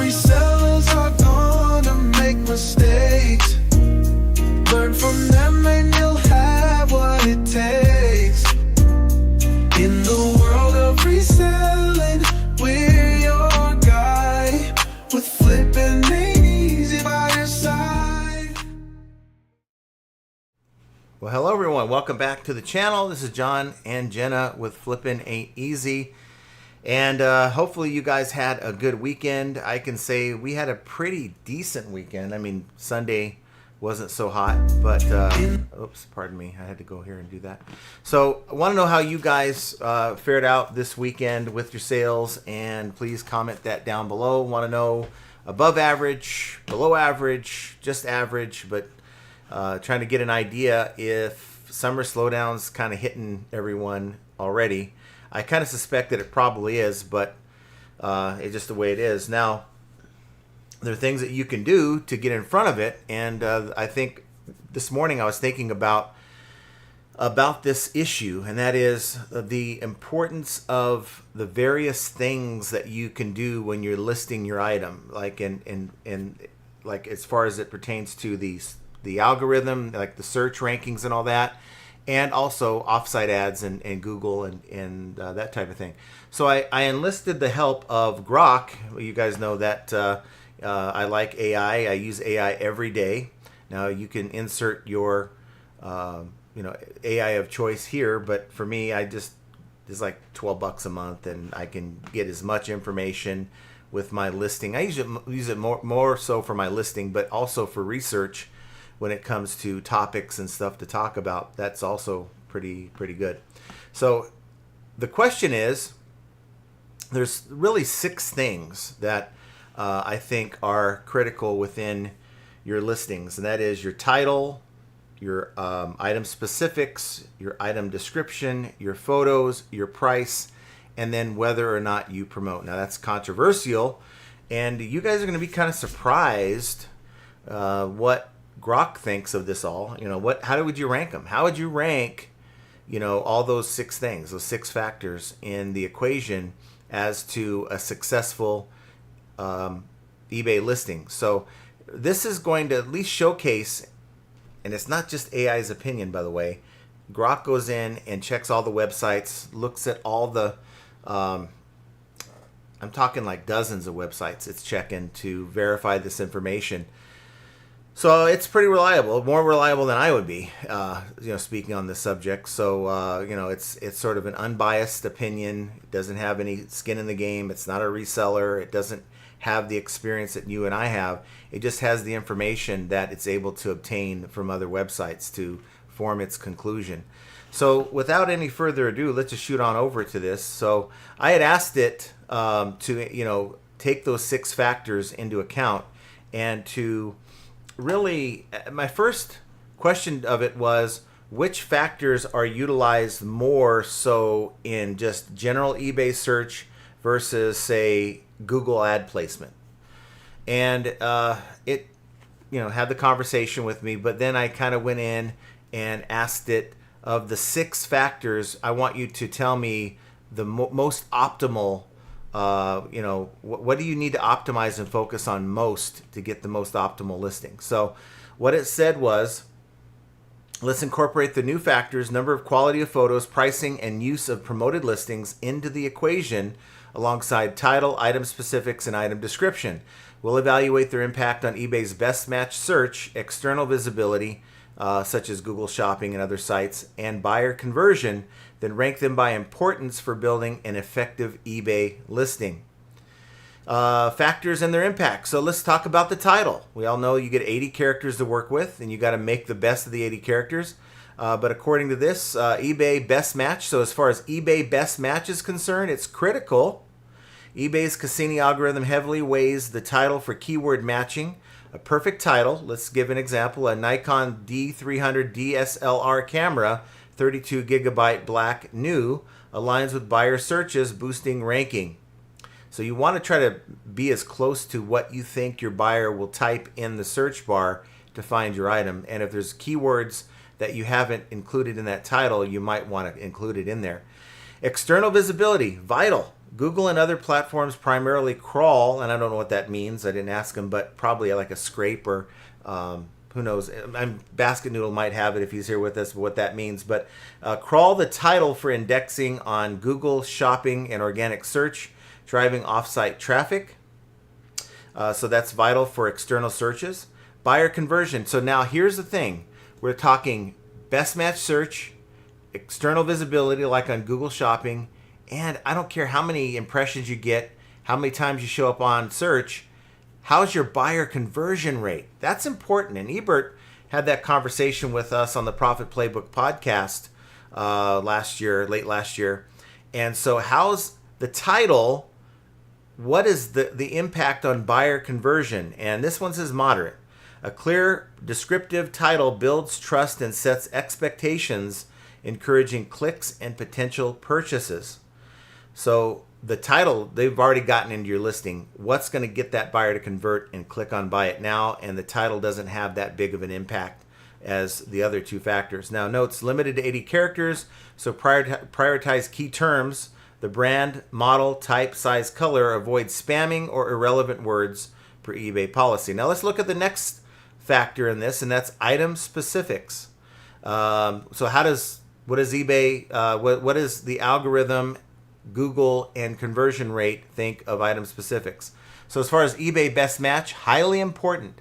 resellers are gonna make mistakes. Learn from them and you'll have what it takes. In the world of reselling, we're your guy. With flipping ain't easy by your side. Well, hello everyone. Welcome back to the channel. This is John and Jenna with Flippin' Ain't Easy. And hopefully you guys had a good weekend. I can say we had a pretty decent weekend. I mean, Sunday wasn't so hot, but oops, pardon me. I had to go here and do that. So I want to know how you guys fared out this weekend with your sales, and please comment that down below. Want to know above average, below average, just average, but trying to get an idea if summer slowdown's kind of hitting everyone already. I kind of suspect that it probably is, but it's just the way it is. Now, there are things that you can do to get in front of it, and I think this morning I was thinking about this issue, and that is the importance of the various things that you can do when you're listing your item, like in like as far as it pertains to the algorithm, like the search rankings and all that, and also offsite ads and Google and that type of thing. So I enlisted the help of Grok. You guys know that I like AI. I use AI every day. Now you can insert your AI of choice here, but for me, it's like $12 a month, and I can get as much information with my listing. I use it more so for my listing, but also for research. When it comes to topics and stuff to talk about, that's also pretty good. So the question is, there's really 6 things that I think are critical within your listings, and that is your title, your item specifics, your item description, your photos, your price, and then whether or not you promote. Now that's controversial, and you guys are going to be kind of surprised what Grok thinks of this all. How would you rank them? How would you rank, all those 6 things, those 6 factors in the equation as to a successful eBay listing? So this is going to at least showcase, and it's not just AI's opinion, by the way. Grok goes in and checks all the websites, looks at all the, I'm talking like dozens of websites it's checking to verify this information. So it's pretty reliable, more reliable than I would be, speaking on this subject. So, it's sort of an unbiased opinion. It doesn't have any skin in the game. It's not a reseller. It doesn't have the experience that you and I have. It just has the information that it's able to obtain from other websites to form its conclusion. So without any further ado, let's just shoot on over to this. So I had asked it to, take those 6 factors into account, and to really, my first question of it was, which factors are utilized more so in just general eBay search versus, say, Google ad placement? And it, had the conversation with me, but then I kind of went in and asked it, of the 6 factors, I want you to tell me the most optimal. What do you need to optimize and focus on most to get the most optimal listing? So what it said was, let's incorporate the new factors, number of quality of photos, pricing, and use of promoted listings into the equation alongside title, item specifics, and item description. We'll evaluate their impact on eBay's best match search, external visibility, such as Google Shopping and other sites, and buyer conversion, then rank them by importance for building an effective eBay listing. Factors and their impact. So let's talk about the title. We all know you get 80 characters to work with, and you got to make the best of the 80 characters. But according to this, eBay best match, so as far as eBay best match is concerned, it's critical. eBay's Cassini algorithm heavily weighs the title for keyword matching. A perfect title, let's give an example, a Nikon D300 DSLR camera, 32 gigabyte black new, aligns with buyer searches, boosting ranking. So you want to try to be as close to what you think your buyer will type in the search bar to find your item. And if there's keywords that you haven't included in that title, you might want to include it in there. External visibility, vital. Google and other platforms primarily crawl, and I don't know what that means. I didn't ask him, but probably like a scrape or who knows. Basket Noodle might have it if he's here with us, what that means. But crawl the title for indexing on Google Shopping and organic search, driving offsite traffic. So that's vital for external searches. Buyer conversion. So now here's the thing. We're talking best match search, external visibility like on Google Shopping, and I don't care how many impressions you get, how many times you show up on search, how's your buyer conversion rate? That's important. And Ebert had that conversation with us on the Profit Playbook podcast late last year. And so how's the title? What is the impact on buyer conversion? And this one says moderate. A clear, descriptive title builds trust and sets expectations, encouraging clicks and potential purchases. So the title, they've already gotten into your listing. What's going to get that buyer to convert and click on buy it now? And the title doesn't have that big of an impact as the other two factors. Now, notes limited to 80 characters, so prioritize key terms. The brand, model, type, size, color. Avoid spamming or irrelevant words per eBay policy. Now let's look at the next factor in this, and that's item specifics. So what is eBay, what is the algorithm, Google, and conversion rate think of item specifics? So as far as eBay best match, highly important.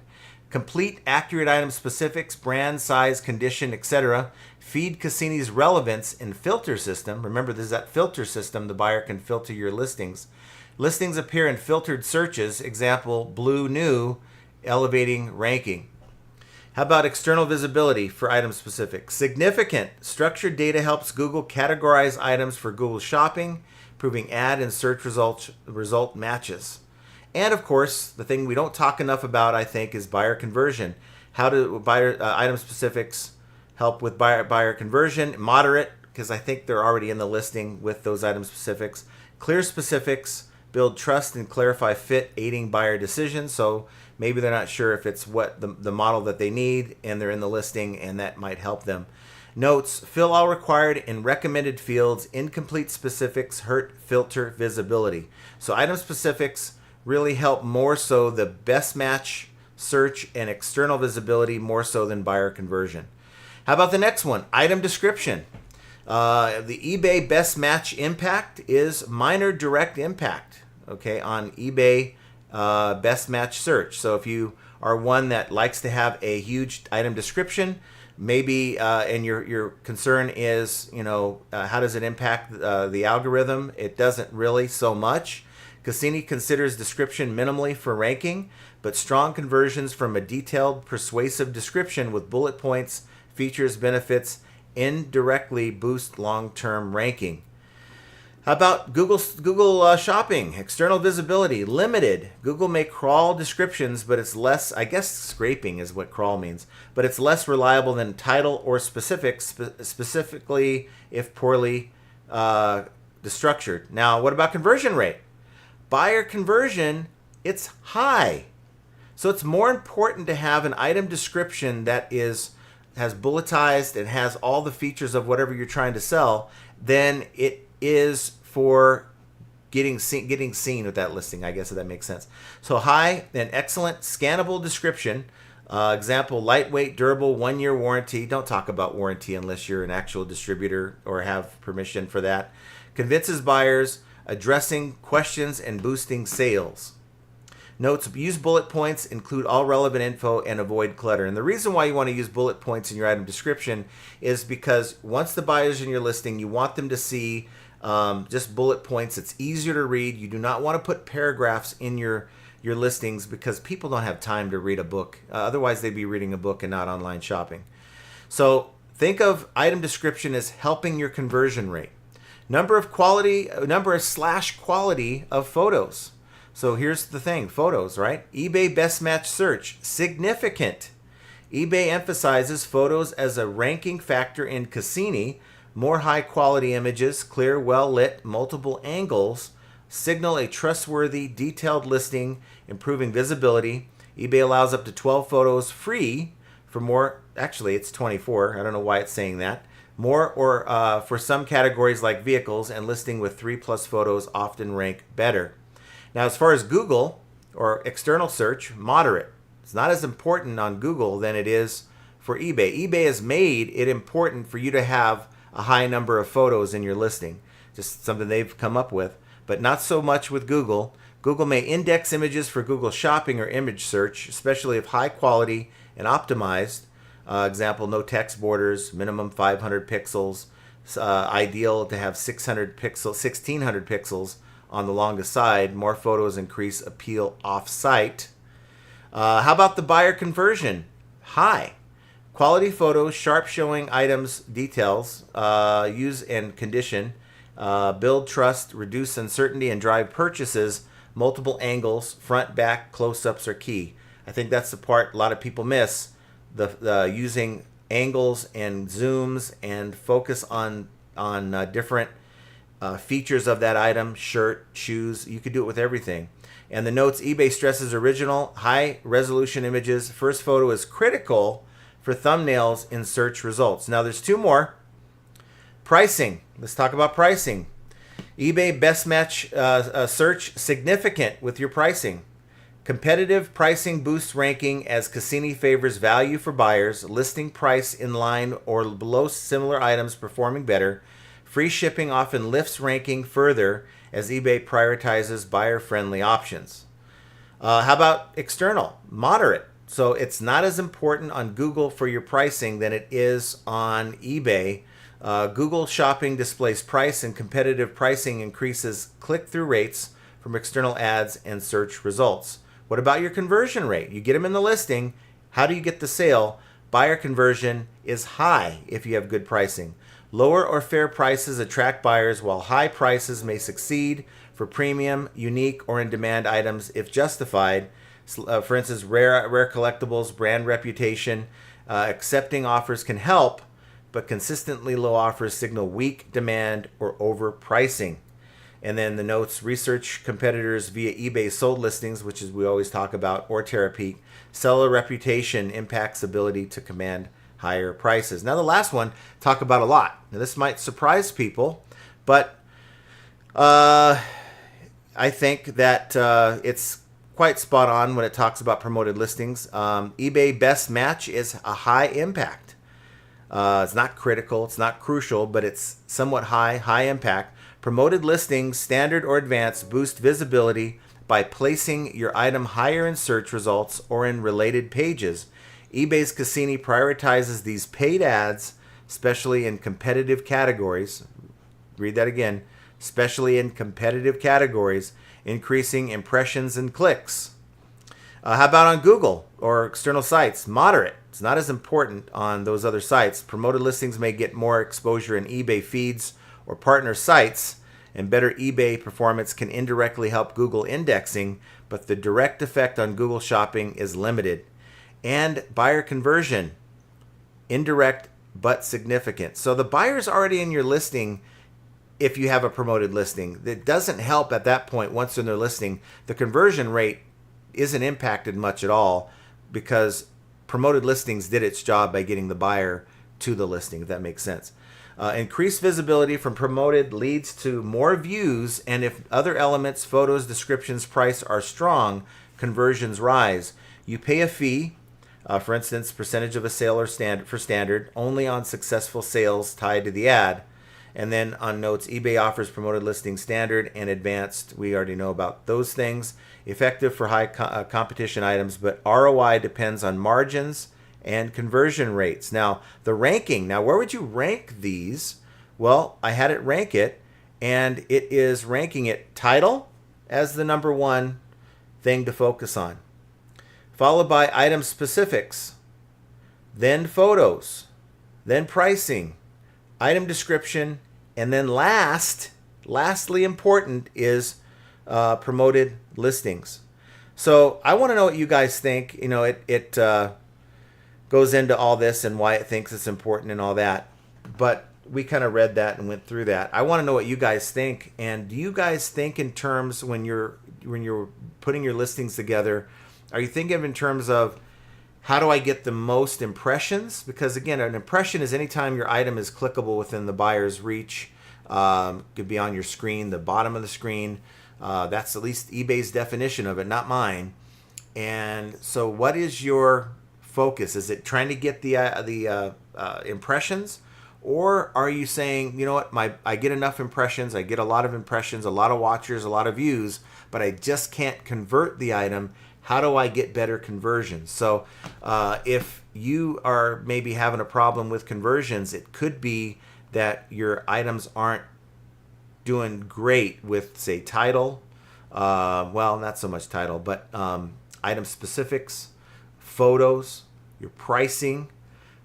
Complete, accurate item specifics, brand, size, condition, etc. Feed Cassini's relevance in filter system. Remember, this is that filter system. The buyer can filter your listings. Listings appear in filtered searches. Example, blue new, elevating ranking. How about external visibility for item specific? Significant. Structured data helps Google categorize items for Google Shopping, proving ad and search result matches. And of course, the thing we don't talk enough about, I think, is buyer conversion. How do item specifics help with buyer conversion? Moderate, because I think they're already in the listing with those item specifics. Clear specifics build trust and clarify fit, aiding buyer decisions. So maybe they're not sure if it's what the model that they need, and they're in the listing, and that might help them. Notes, fill all required and recommended fields. Incomplete specifics hurt filter visibility. So item specifics really help more so the best match search and external visibility more so than buyer conversion. How about the next one? Item description. The eBay best match impact is minor direct impact, okay, on eBay best match search. So if you are one that likes to have a huge item description, maybe, and your concern is, how does it impact the algorithm? It doesn't really so much. Cassini considers description minimally for ranking, but strong conversions from a detailed, persuasive description with bullet points, features, benefits indirectly boost long-term ranking. How about Google Shopping? External visibility, limited. Google may crawl descriptions, but it's less, I guess scraping is what crawl means, but it's less reliable than title or specifics, specifically if poorly structured. Now, what about conversion rate? Buyer conversion, it's high. So it's more important to have an item description that has bulletized and has all the features of whatever you're trying to sell than it is for getting seen with that listing, I guess, if that makes sense. So high and excellent scannable description. Example, lightweight, durable, 1-year warranty. Don't talk about warranty unless you're an actual distributor or have permission for that. Convinces buyers, addressing questions and boosting sales. Notes, use bullet points, include all relevant info, and avoid clutter. And the reason why you want to use bullet points in your item description is because once the buyer's in your listing, you want them to see just bullet points. It's easier to read. You do not want to put paragraphs in your listings because people don't have time to read a book. Otherwise, they'd be reading a book and not online shopping. So think of item description as helping your conversion rate. Number / quality of photos. So here's the thing, photos, right? eBay best match search, significant. eBay emphasizes photos as a ranking factor in Cassini. More high quality images, clear, well lit, multiple angles, signal a trustworthy, detailed listing, improving visibility. eBay allows up to 12 photos free for more, actually it's 24, I don't know why it's saying that. More or for some categories like vehicles and listing with 3+ photos often rank better. Now, as far as Google or external search, moderate. It's not as important on Google than it is for eBay. eBay has made it important for you to have a high number of photos in your listing. Just something they've come up with, but not so much with Google. Google may index images for Google Shopping or image search, especially if high quality and optimized. Example, no text borders, minimum 500 pixels. Ideal to have 600 pixels, 1600 pixels on the longest side. More photos increase appeal off-site. How about the buyer conversion? High. Quality photos, sharp showing items, details, use and condition, build trust, reduce uncertainty, and drive purchases. Multiple angles, front, back, close-ups are key. I think that's the part a lot of people miss. The using angles and zooms and focus on different features of that item, shirt, shoes. You could do it with everything. And the notes, eBay stresses original, high resolution images. First photo is critical for thumbnails in search results. Now there's two more. Pricing. Let's talk about pricing. eBay best match search significant with your pricing. Competitive pricing boosts ranking as Cassini favors value for buyers, listing price in line or below similar items performing better. Free shipping often lifts ranking further as eBay prioritizes buyer-friendly options. How about external? Moderate. So it's not as important on Google for your pricing than it is on eBay. Google Shopping displays price, and competitive pricing increases click-through rates from external ads and search results. What about your conversion rate? You get them in the listing. How do you get the sale? Buyer conversion is high if you have good pricing. Lower or fair prices attract buyers, while high prices may succeed for premium, unique, or in-demand items if justified. For instance, rare collectibles, brand reputation. Accepting offers can help, but consistently low offers signal weak demand or overpricing. And then the notes, research competitors via eBay sold listings, which is we always talk about, or Terapeak. Seller reputation impacts ability to command higher prices. Now the last one, talk about a lot. Now this might surprise people, but I think that it's quite spot on when it talks about promoted listings. eBay best match is a high impact. It's not critical, it's not crucial, but it's somewhat high impact. Promoted listings, standard or advanced, boost visibility by placing your item higher in search results or in related pages. eBay's Cassini prioritizes these paid ads, especially in competitive categories. Read that again. Especially in competitive categories, increasing impressions and clicks. How about on Google or external sites? Moderate. It's not as important on those other sites. Promoted listings may get more exposure in eBay feeds or partner sites, and better eBay performance can indirectly help Google indexing, but the direct effect on Google Shopping is limited. And buyer conversion, indirect but significant. So the buyer's already in your listing if you have a promoted listing. It doesn't help at that point once they're in their listing. The conversion rate isn't impacted much at all because promoted listings did its job by getting the buyer to the listing, if that makes sense. Increased visibility from promoted leads to more views, and if other elements, photos, descriptions, price are strong, conversions rise. You pay a fee, for instance, percentage of a sale or for standard, only on successful sales tied to the ad. And then on notes, eBay offers promoted listing standard and advanced. We already know about those things. Effective for high competition items, but ROI depends on margins and conversion rates. Now, the ranking. Now, where would you rank these? Well, I had it rank it, and it is ranking it title as the number one thing to focus on, followed by item specifics, then photos, then pricing, item description, and then lastly important is promoted listings. So I want to know what you guys think. You know, it goes into all this and why it thinks it's important and all that. But we kind of read that and went through that. I want to know what you guys think. And do you guys think in terms when you're putting your listings together, are you thinking of in terms of how do I get the most impressions? Because again, an impression is anytime your item is clickable within the buyer's reach. Could be on your screen, the bottom of the screen. That's at least eBay's definition of it, not mine. And so what is your focus? Is it trying to get the impressions? Or are you saying, you know what, I get enough impressions, I get a lot of impressions, a lot of watchers, a lot of views, but I just can't convert the item. How do I get better conversions? So if you are maybe having a problem with conversions, it could be that your items aren't doing great with, say, title. Well, not so much title, but item specifics, photos, your pricing,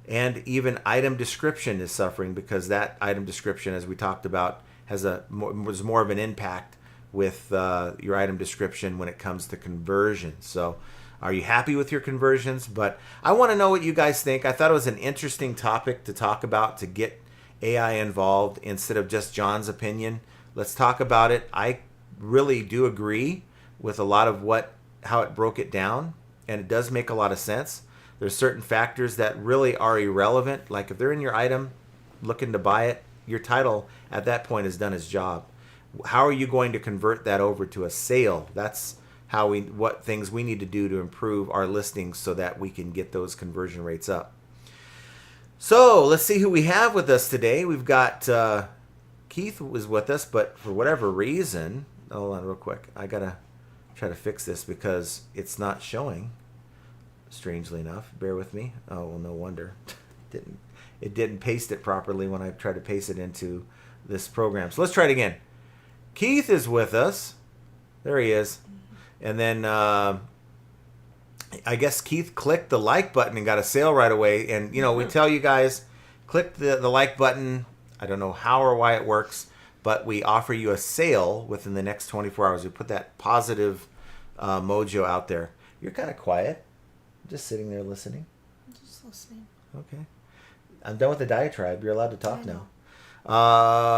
and even item description is suffering because that item description, as we talked about, was more of an impact with your item description when it comes to conversions. So are you happy with your conversions? But I want to know what you guys think. I thought it was an interesting topic to talk about, to get AI involved instead of just John's opinion. Let's talk about it. I really do agree with a lot of how it broke it down, and it does make a lot of sense. There's certain factors that really are irrelevant. Like if they're in your item looking to buy it, your title at that point has done its job. How are you going to convert that over to a sale? That's what things we need to do to improve our listings so that we can get those conversion rates up. So let's see who we have with us today. We've got Keith was with us, but for whatever reason, hold on real quick. I gotta try to fix this because it's not showing. Strangely enough, bear with me. Oh well, no wonder. It didn't paste it properly when I tried to paste it into this program. So let's try it again. Keith is with us. There he is. And then I guess Keith clicked the like button and got a sale right away. And, you know, we tell you guys, click the like button. I don't know how or why it works, but we offer you a sale within the next 24 hours. We put that positive mojo out there. You're kind of quiet. Just sitting there listening. I'm just listening. Okay. I'm done with the diatribe. You're allowed to talk now.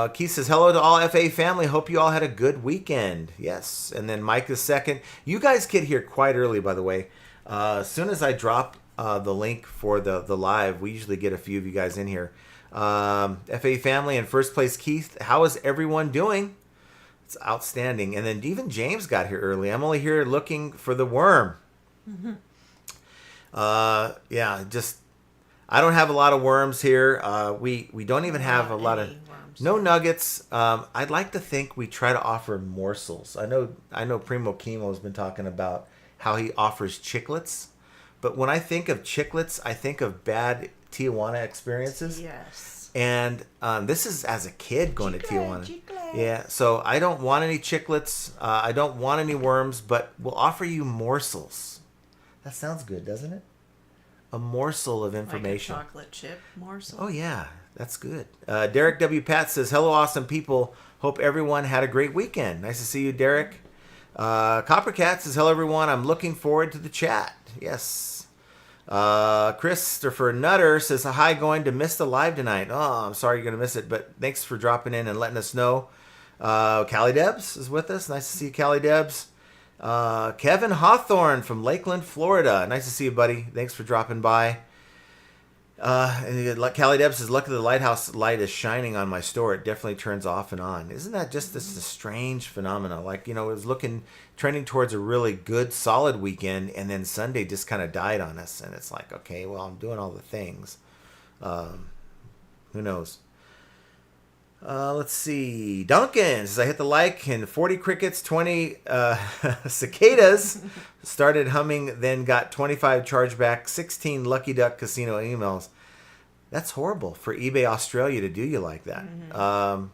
Keith says, hello to all FA family. Hope you all had a good weekend. Yes. And then Mike is second. You guys get here quite early, by the way. As soon as I drop the link for the live, we usually get a few of you guys in here. FA family in first place, Keith. How is everyone doing? It's outstanding. And then even James got here early. I'm only here looking for the worm. Mm-hmm. I don't have a lot of worms here. We don't even have a lot of worms. No nuggets. I'd like to think we try to offer morsels. I know Primo Chemo has been talking about how he offers chiclets, but when I think of chiclets, I think of bad Tijuana experiences. Yes. And this is as a kid going to Tijuana. Yeah, so I don't want any chiclets. I don't want any worms, but we'll offer you morsels. That sounds good, doesn't it? A morsel of information. Like a chocolate chip morsel. Oh, yeah. That's good. Derek W. Pat says, hello, awesome people. Hope everyone had a great weekend. Nice to see you, Derek. Coppercat says, hello, everyone. I'm looking forward to the chat. Yes. Christopher Nutter says, hi, going to miss the live tonight. Oh, I'm sorry you're going to miss it, but thanks for dropping in and letting us know. Callie Debs is with us. Nice to see you, Callie Debs. Kevin Hawthorne from Lakeland, Florida. Nice to see you, buddy. Thanks for dropping by. And Callie Deb says, luckily the lighthouse light is shining on my store. It definitely turns off and on. Isn't that just this a strange phenomena? Like, you know, it was trending towards a really good, solid weekend, and then Sunday just kind of died on us. And it's like, okay, well, I'm doing all the things. Who knows? Let's see. Duncan says, I hit the like and 40 crickets, 20 cicadas started humming, then got 25 chargeback, 16 Lucky Duck casino emails. That's horrible for eBay Australia to do you like that. Mm-hmm.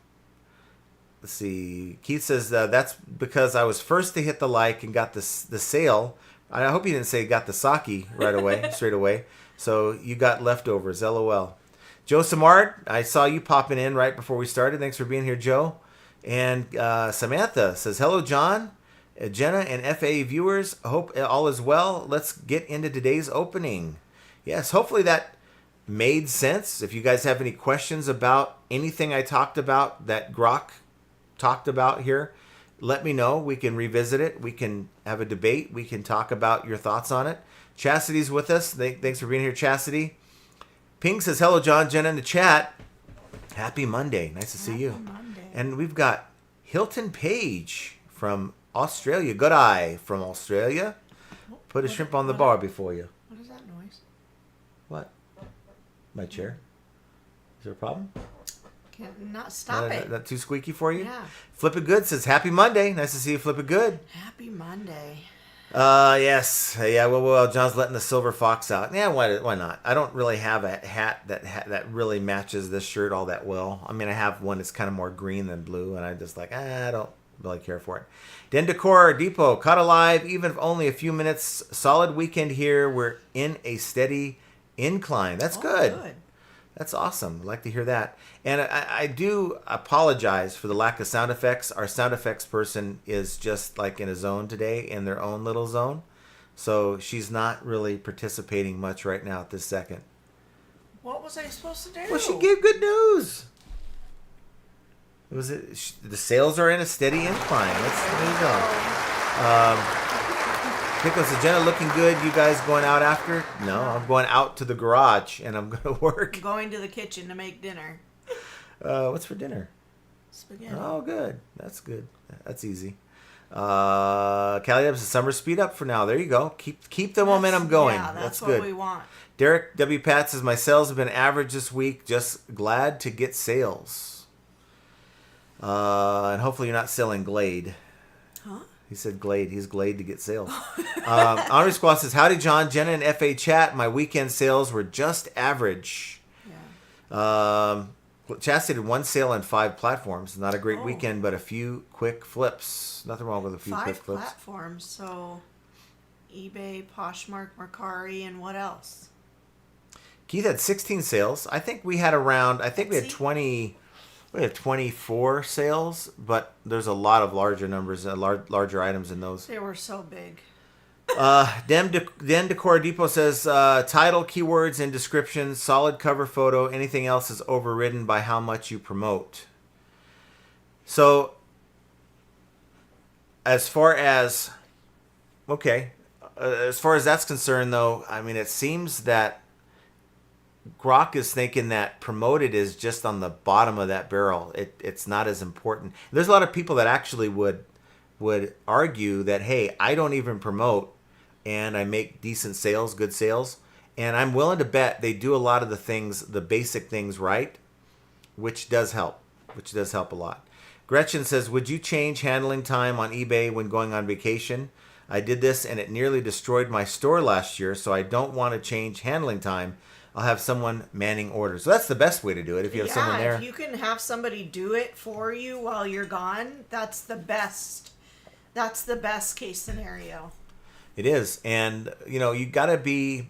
Let's see. Keith says, that's because I was first to hit the like and got the sale. I hope you didn't say got the sake right away, straight away. So you got leftovers, LOL. Joe Samard, I saw you popping in right before we started. Thanks for being here, Joe. And Samantha says, hello, John, Jenna, and FA viewers. I hope all is well. Let's get into today's opening. Yes, hopefully that made sense. If you guys have any questions about anything I talked about that Grok talked about here, let me know. We can revisit it. We can have a debate. We can talk about your thoughts on it. Chastity's with us. Thanks for being here, Chastity. Ping says, hello, John, Jenna in the chat. Happy Monday. Nice to see you. Monday. And we've got Hilton Page from Australia. Good eye from Australia. Put a shrimp on the bar before you. What is that noise? What? My chair? Is there a problem? Can't not stop it. That too squeaky for you? Yeah. Flip It Good says, happy Monday. Nice to see you, Flip It Good. Happy Monday. Yes. Yeah, well, John's letting the silver fox out. Yeah, why not? I don't really have a hat that really matches this shirt all that well. I mean, I have one that's kind of more green than blue, and I just like, I don't really care for it. Den Decor Depot, caught alive, even if only a few minutes. Solid weekend here. We're in a steady incline. That's good. That's awesome. I'd like to hear that. And I do apologize for the lack of sound effects. Our sound effects person is just like in a zone today, in their own little zone. So she's not really participating much right now at this second. What was I supposed to do? Well, she gave good news. The sales are in a steady incline. There you go. Pickles says, Jenna, looking good. You guys going out after? No, I'm going out to the garage and I'm going to work. I'm going to the kitchen to make dinner. What's for dinner? Spaghetti. Oh, good. That's good. That's easy. Callie says, summer speed up for now. There you go. Keep the momentum going. Yeah, that's good. what we want. Derek W. Pat says, my sales have been average this week. Just glad to get sales. And hopefully you're not selling Glade. Huh? He said Glade. He's Glade to get sales. Henri Squaw says, howdy, John, Jenna, and FA chat. My weekend sales were just average. Yeah. Chastity did one sale on 5 platforms. Not a great weekend, but a few quick flips. Nothing wrong with a few quick 5 flips. platforms. So eBay, Poshmark, Mercari, and what else? Keith had 16 sales. I think we had around, we had 20... We have 24 sales, but there's a lot of larger numbers, larger items in those. They were so big. Den Decor Depot says, title, keywords, and description, solid cover photo. Anything else is overridden by how much you promote. So, as far as that's concerned, though, I mean, it seems that Grok is thinking that promoted is just on the bottom of that barrel. It's not as important. There's a lot of people that actually would argue that, hey, I don't even promote and I make decent sales, good sales, and I'm willing to bet they do a lot of the things, the basic things right, which does help a lot. Gretchen says, would you change handling time on eBay when going on vacation? I did this and it nearly destroyed my store last year, so I don't want to change handling time. I'll have someone manning orders. So that's the best way to do it if you have someone there. If you can have somebody do it for you while you're gone, that's the best. That's the best case scenario. It is. And, you got to be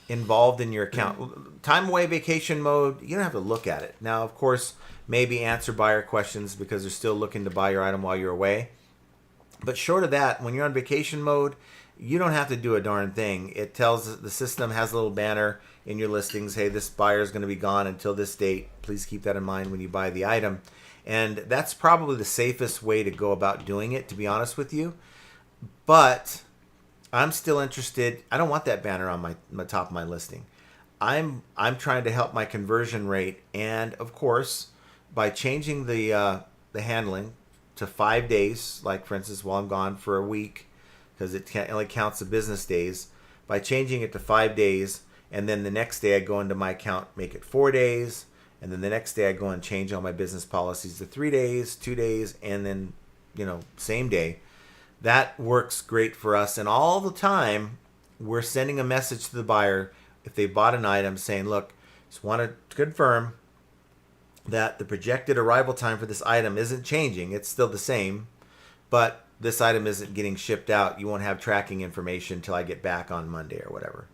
involved in your account. Time away vacation mode, you don't have to look at it. Now, of course, maybe answer buyer questions because they're still looking to buy your item while you're away. But short of that, when you're on vacation mode, you don't have to do a darn thing. It tells the system has a little banner in your listings. Hey, this buyer is going to be gone until this date. Please keep that in mind when you buy the item. And that's probably the safest way to go about doing it, to be honest with you. But I'm still interested. I don't want that banner on my top of my listing. I'm trying to help my conversion rate, and of course, by changing the handling to 5 days, like for instance, while I'm gone for a week, because it only counts the business days. By changing it to 5 days, and then the next day I go into my account, make it 4 days, and then the next day I go and change all my business policies to 3 days, 2 days, and then same day. That works great for us, and all the time we're sending a message to the buyer if they bought an item saying, look, just want to confirm that the projected arrival time for this item isn't changing. It's still the same, but this item isn't getting shipped out. You won't have tracking information until I get back on Monday or whatever.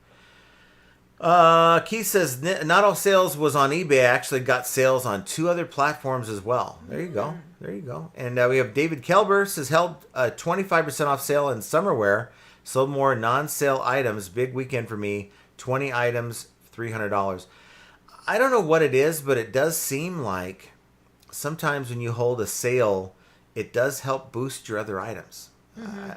Keith says, not all sales was on eBay. I actually got sales on 2 other platforms as well. There you go. There you go. And we have David Kelber says, held a 25% off sale in summerwear. Sold more non-sale items. Big weekend for me. 20 items, $300. I don't know what it is, but it does seem like sometimes when you hold a sale, it does help boost your other items.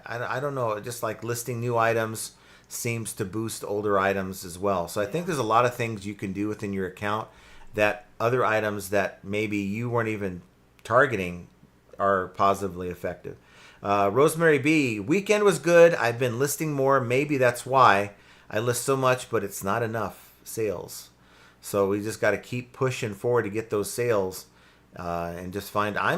I don't know, just like listing new items seems to boost older items as well. So I think there's a lot of things you can do within your account that other items that maybe you weren't even targeting are positively effective. Rosemary B, weekend was good. I've been listing more. Maybe that's why I list so much, but it's not enough sales. So we just got to keep pushing forward to get those sales and just find. I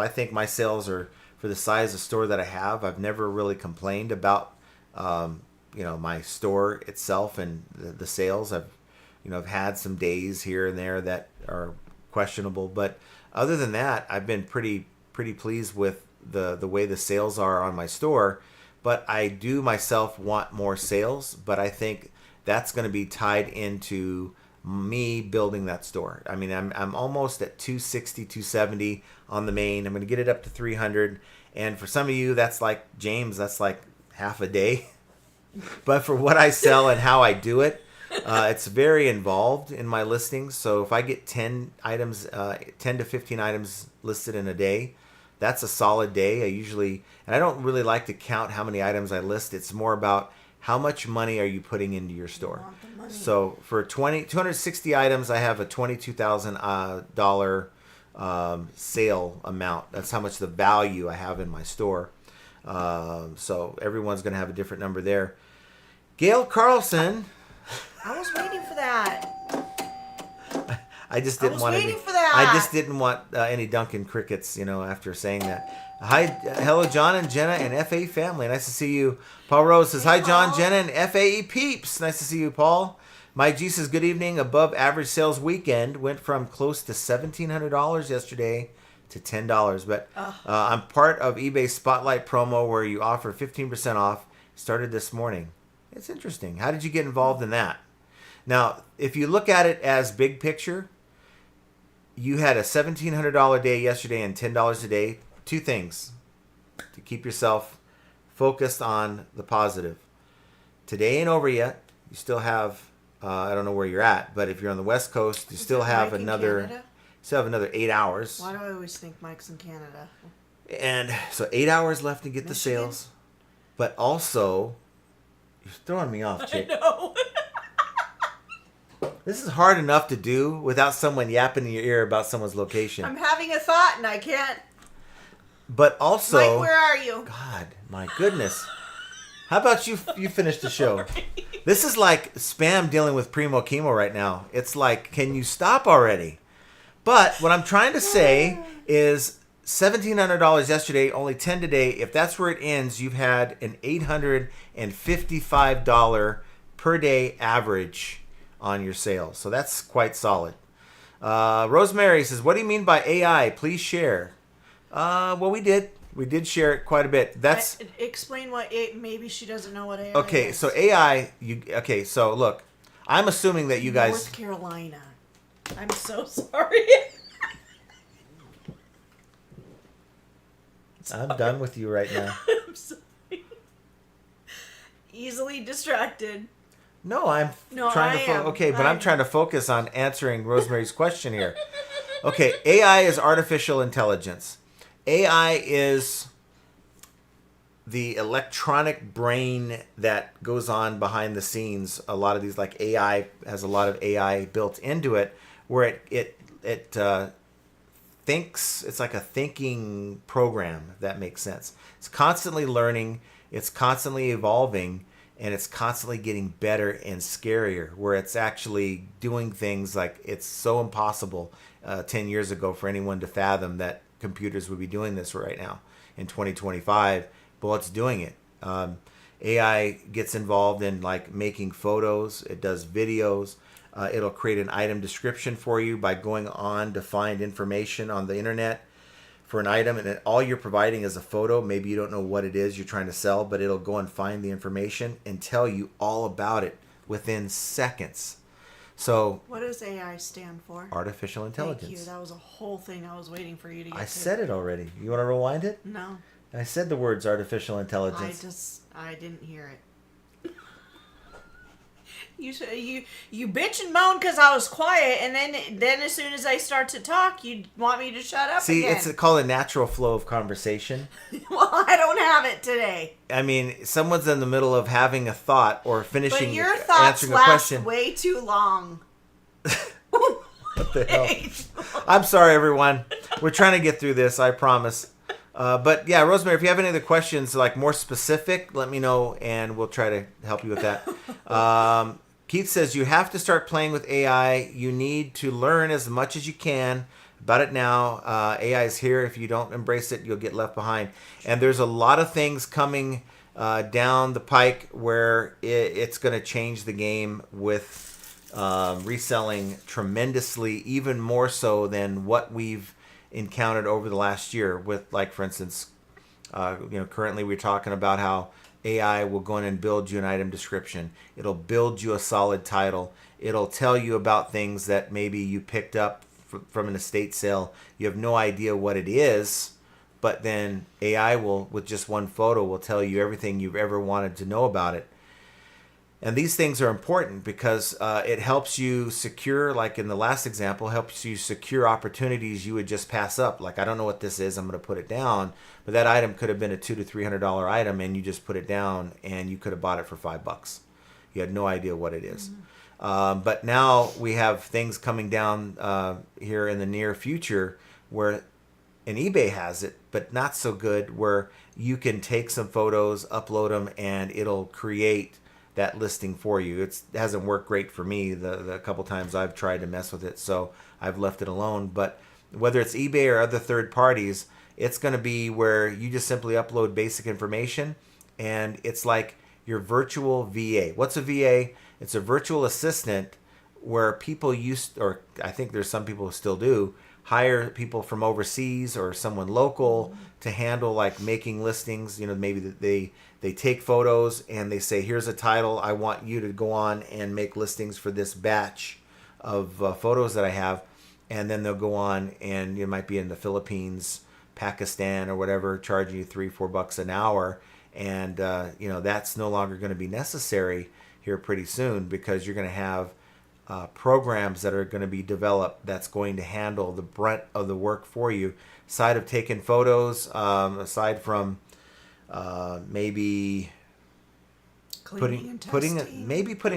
think my sales are for the size of store that I have. I've never really complained about my store itself and the sales. I've had some days here and there that are questionable, but other than that, I've been pretty pleased with the way the sales are on my store. But I do myself want more sales, but I think that's going to be tied into me building that store. I mean, I'm almost at 260, 270 on the main. I'm going to get it up to 300. And for some of you, that's like, James, that's like half a day. But for what I sell and how I do it, it's very involved in my listings. So if I get 10 to 15 items listed in a day, that's a solid day. And I don't really like to count how many items I list. It's more about how much money are you putting into your store. So for 260 items, I have a $22,000 sale amount. That's how much the value I have in my store. So everyone's going to have a different number there. Gail Carlson. I was waiting for that. I just didn't want waiting for that. I just didn't want any Duncan crickets, after saying that. Hi, hello, John and Jenna and FAE family. Nice to see you. Paul Rose says, hi, John, Jenna, and FAE peeps. Nice to see you, Paul. Mike G says, good evening. Above average sales weekend went from close to $1,700 yesterday to $10. But I'm part of eBay's Spotlight promo where you offer 15% off. Started this morning. It's interesting. How did you get involved in that? Now, if you look at it as big picture, you had a $1,700 day yesterday and $10 a day. Two things to keep yourself focused on the positive. Today ain't over yet. You still have, I don't know where you're at, but if you're on the West Coast, you still have another 8 hours. Why do I always think Mike's in Canada? And so 8 hours left to get the sales. But also, you're throwing me off, chick. I know. This is hard enough to do without someone yapping in your ear about someone's location. I'm having a thought and I can't. But also, Mike, where are you? God, my goodness. How about you finish the show? This is like spam dealing with Primo Chemo right now. It's like, can you stop already? But what I'm trying to say is $1,700 yesterday, only $10 today. If that's where it ends, you've had an $855 per day average on your sales. So that's quite solid. Rosemary says, what do you mean by AI? Please share. Well, we did share it quite a bit. That's explain what maybe she doesn't know what AI okay. is. So AI, So look, I'm assuming that you guys. North Carolina. I'm so sorry. I'm done with you right now. I'm sorry. Easily distracted. No, I'm trying to. But I'm trying to focus on answering Rosemary's question here. Okay, AI is artificial intelligence. AI is the electronic brain that goes on behind the scenes. A lot of these, like AI, has a lot of AI built into it, where it thinks. It's like a thinking program, if that makes sense. It's constantly learning. It's constantly evolving. And it's constantly getting better and scarier, where it's actually doing things like it's so impossible 10 years ago for anyone to fathom that computers would be doing this right now in 2025. But it's doing it. AI gets involved in like making photos. It does videos. It'll create an item description for you by going on to find information on the internet for an item, and all you're providing is a photo. Maybe you don't know what it is you're trying to sell, but it'll go and find the information and tell you all about it within seconds. So what does AI stand for? Artificial intelligence. Thank you. That was a whole thing I was waiting for you to get to. I said it already. You want to rewind it? No. I said the words artificial intelligence. I didn't hear it. You bitch and moan because I was quiet, and then as soon as I start to talk, you want me to shut up. See, again. it's called a natural flow of conversation. Well, I don't have it today. I mean, someone's in the middle of having a thought or finishing But your thoughts answering a last question. way too long. What the hell? I'm sorry, everyone. We're trying to get through this, I promise. But yeah, Rosemary, if you have any other questions, like more specific, let me know, and we'll try to help you with that. Keith says, you have to start playing with AI. You need to learn as much as you can about it now. AI is here. If you don't embrace it, you'll get left behind. And there's a lot of things coming down the pike where it's going to change the game with reselling tremendously, even more so than what we've encountered over the last year. With, like, for instance, currently we're talking about how AI will go in and build you an item description. It'll build you a solid title. It'll tell you about things that maybe you picked up from an estate sale. You have no idea what it is, but then AI will, with just one photo, will tell you everything you've ever wanted to know about it. And these things are important because it helps you secure, like in the last example, helps you secure opportunities you would just pass up. Like, I don't know what this is, I'm going to put it down. But that item could have been a $200 to $300 item, and you just put it down, and you could have bought it for $5. You had no idea what it is. But now we have things coming down here in the near future where, and eBay has it, but not so good, where you can take some photos, upload them, and it'll create that listing for you. It hasn't worked great for me the couple times I've tried to mess with it, so I've left it alone. But whether it's eBay or other third parties, it's going to be where you just simply upload basic information, and it's like your virtual VA. What's a VA? It's a virtual assistant where people used, or I think there's some people who still do, hire people from overseas or someone local to handle, like, making listings. Maybe they take photos and they say, here's a title. I want you to go on and make listings for this batch of photos that I have. And then they'll go on, and you might be in the Philippines, Pakistan, or whatever, charging you $3-4 an hour. And, that's no longer going to be necessary here pretty soon, because you're going to have programs that are going to be developed that's going to handle the brunt of the work for you. Aside of taking photos, aside from maybe putting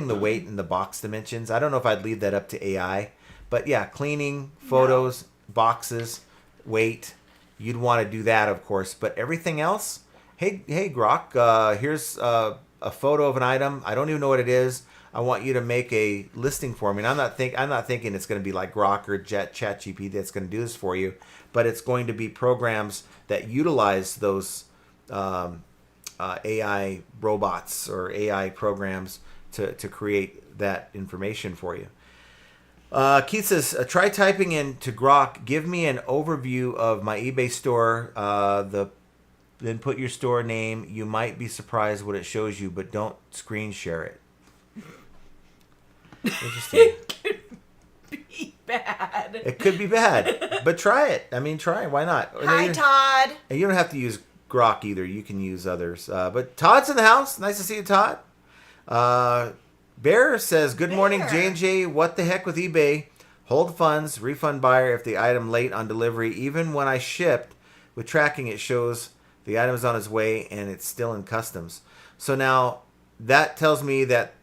the weight in the box dimensions. I don't know if I'd leave that up to AI, but yeah, cleaning, photos, boxes, weight. You'd want to do that, of course. But everything else, hey Grok, here's a photo of an item. I don't even know what it is. I want you to make a listing for me. And I'm not thinking it's going to be like Grok or ChatGPT that's going to do this for you, but it's going to be programs that utilize those AI robots or AI programs to create that information for you. Keith says, try typing into Grok, give me an overview of my eBay store, then put your store name. You might be surprised what it shows you, but don't screen share it. Interesting. It could be bad. It could be bad, but try it. I mean, try it. Why not? Hi, Todd. And you don't have to use Grok either. You can use others. But Todd's in the house. Nice to see you, Todd. Bear says, good morning, J&J. What the heck with eBay? Hold funds, refund buyer if the item late on delivery. Even when I shipped, with tracking, it shows the item is on its way and it's still in customs. So now that tells me that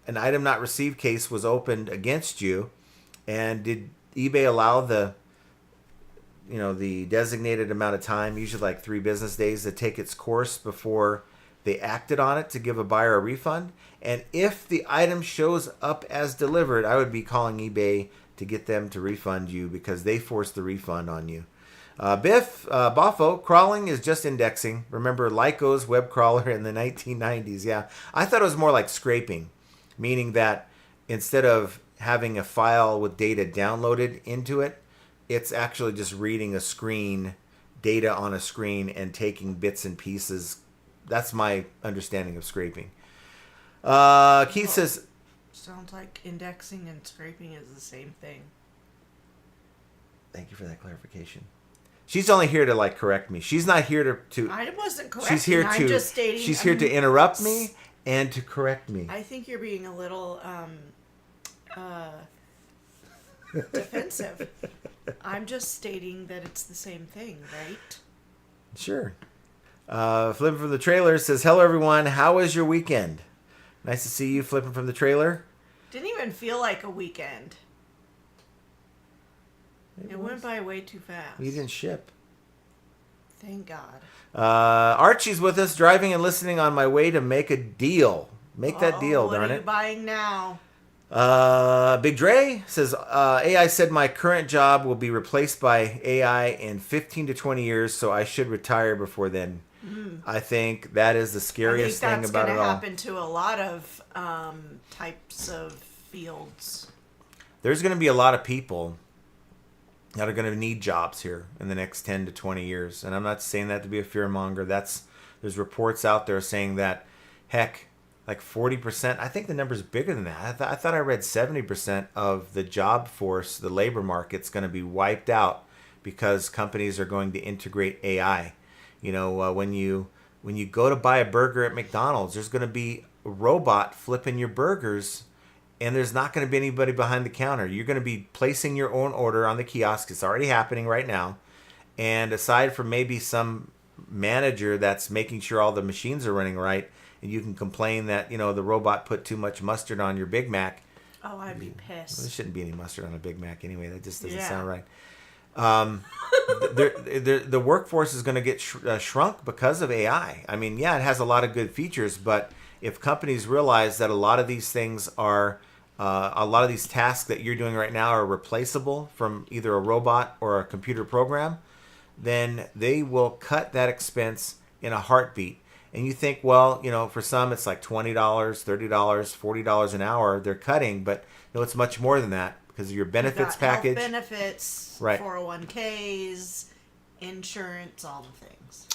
an item not received case was opened against you. And did eBay allow the designated amount of time, usually like 3 business days, to take its course before they acted on it to give a buyer a refund? And if the item shows up as delivered, I would be calling eBay to get them to refund you, because they forced the refund on you. Boffo, crawling is just indexing. Remember Lyco's web crawler in the 1990s? Yeah, I thought it was more like scraping, meaning that instead of having a file with data downloaded into it, it's actually just reading a screen, data on a screen, and taking bits and pieces. That's my understanding of scraping. Keith says, sounds like indexing and scraping is the same thing. Thank you for that clarification. She's only here to correct me. She's not here to I wasn't correcting. She's here to. I'm just stating. She's here to interrupt me and to correct me. I think you're being a little defensive. I'm just stating that it's the same thing, right? Sure. Flipping from the trailer says, hello, everyone. How was your weekend? Nice to see you flipping from the trailer. Didn't even feel like a weekend. It went by way too fast. You didn't ship. Thank God. Archie's with us, driving and listening on my way to make a deal. Make that deal, darn What are you it. buying now? Big Dre says, AI said my current job will be replaced by AI in 15 to 20 years, so I should retire before then. I think that is the scariest thing about it all. I think that's going to happen to a lot of types of fields. There's going to be a lot of people that are going to need jobs here in the next 10 to 20 years. And I'm not saying that to be a fearmonger. There's reports out there saying that, heck, like 40%, I think the number's bigger than that. I thought I read 70% of the job force, the labor market's going to be wiped out because companies are going to integrate AI. You know, when you go to buy a burger at McDonald's, there's going to be a robot flipping your burgers, and there's not going to be anybody behind the counter. You're going to be placing your own order on the kiosk. It's already happening right now. And aside from maybe some manager that's making sure all the machines are running right, and you can complain that, you know, the robot put too much mustard on your Big Mac. Oh, I'd be pissed. There shouldn't be any mustard on a Big Mac anyway. That just doesn't Yeah. sound right. The workforce is going to get shrunk because of AI. I mean, yeah, it has a lot of good features, but if companies realize that a lot of these things are, a lot of these tasks that you're doing right now are replaceable from either a robot or a computer program, then they will cut that expense in a heartbeat. And you think, well, you know, for some it's like $20, $30, $40 an hour they're cutting, but no, it's much more than that because of your benefits package. Health benefits, right. 401ks, insurance, all the things.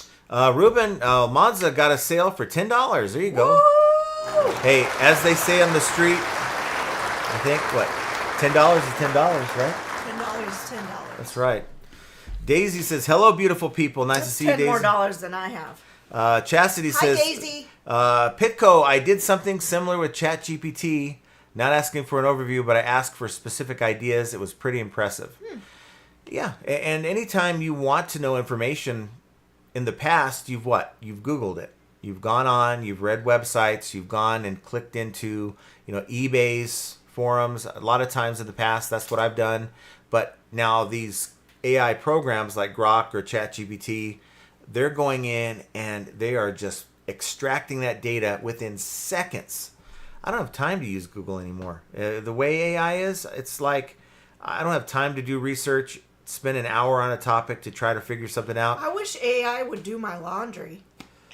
Ruben, Monza got a sale for $10. There you go. Woo! Hey, as they say on the street, I think, what, $10 is $10, right? $10 is $10. That's right. Daisy says, hello, beautiful people. Nice to see you, $10 Daisy. more dollars than I have. Chastity says, Hi, Daisy. Pitco, I did something similar with ChatGPT, not asking for an overview, but I asked for specific ideas. It was pretty impressive. Yeah, and anytime you want to know information in the past, you've what? You've Googled it. You've gone on, you've read websites, you've gone and clicked into, you know, eBay's forums. A lot of times in the past, that's what I've done. But now these AI programs like Grok or ChatGPT, they're going in and they are just extracting that data within seconds. I don't have time to use Google anymore. The way AI is, it's like I don't have time to do research, spend an hour on a topic to try to figure something out. I wish AI would do my laundry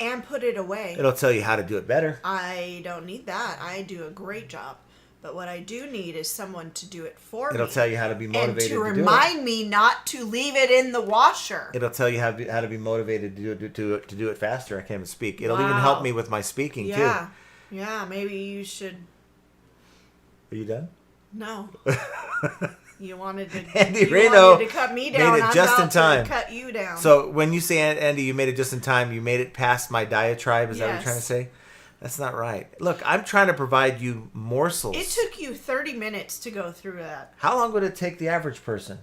and put it away. It'll tell you how to do it better. I don't need that. I do a great job. But what I do need is someone to do it for me. It'll tell you how to be motivated and to do it. remind me not to leave it in the washer. It'll tell you how to be motivated to do it faster. I can't even speak. It'll even Wow. help me with my speaking Yeah. too. Yeah, maybe you should. Are you done? No. You wanted to. Andy you Reno wanted to cut me down. made it just I'm in about time. to cut you down. So when you say, Andy, you made it just in time, you made it past my diatribe. Is that what you're Yes. trying to say? That's not right. Look, I'm trying to provide you morsels. It took you 30 minutes to go through that. How long would it take the average person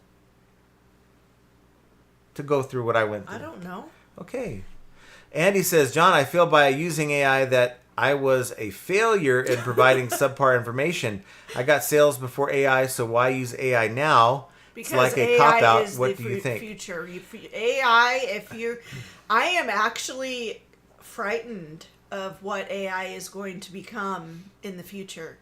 to go through what I went through? I don't know. Okay. Andy says, John, I feel by using AI that I was a failure in providing subpar information. I got sales before AI, so why use AI now? Because it's like a AI cop-out. is What the do you think? future. AI, I am actually frightened of what AI is going to become in the future.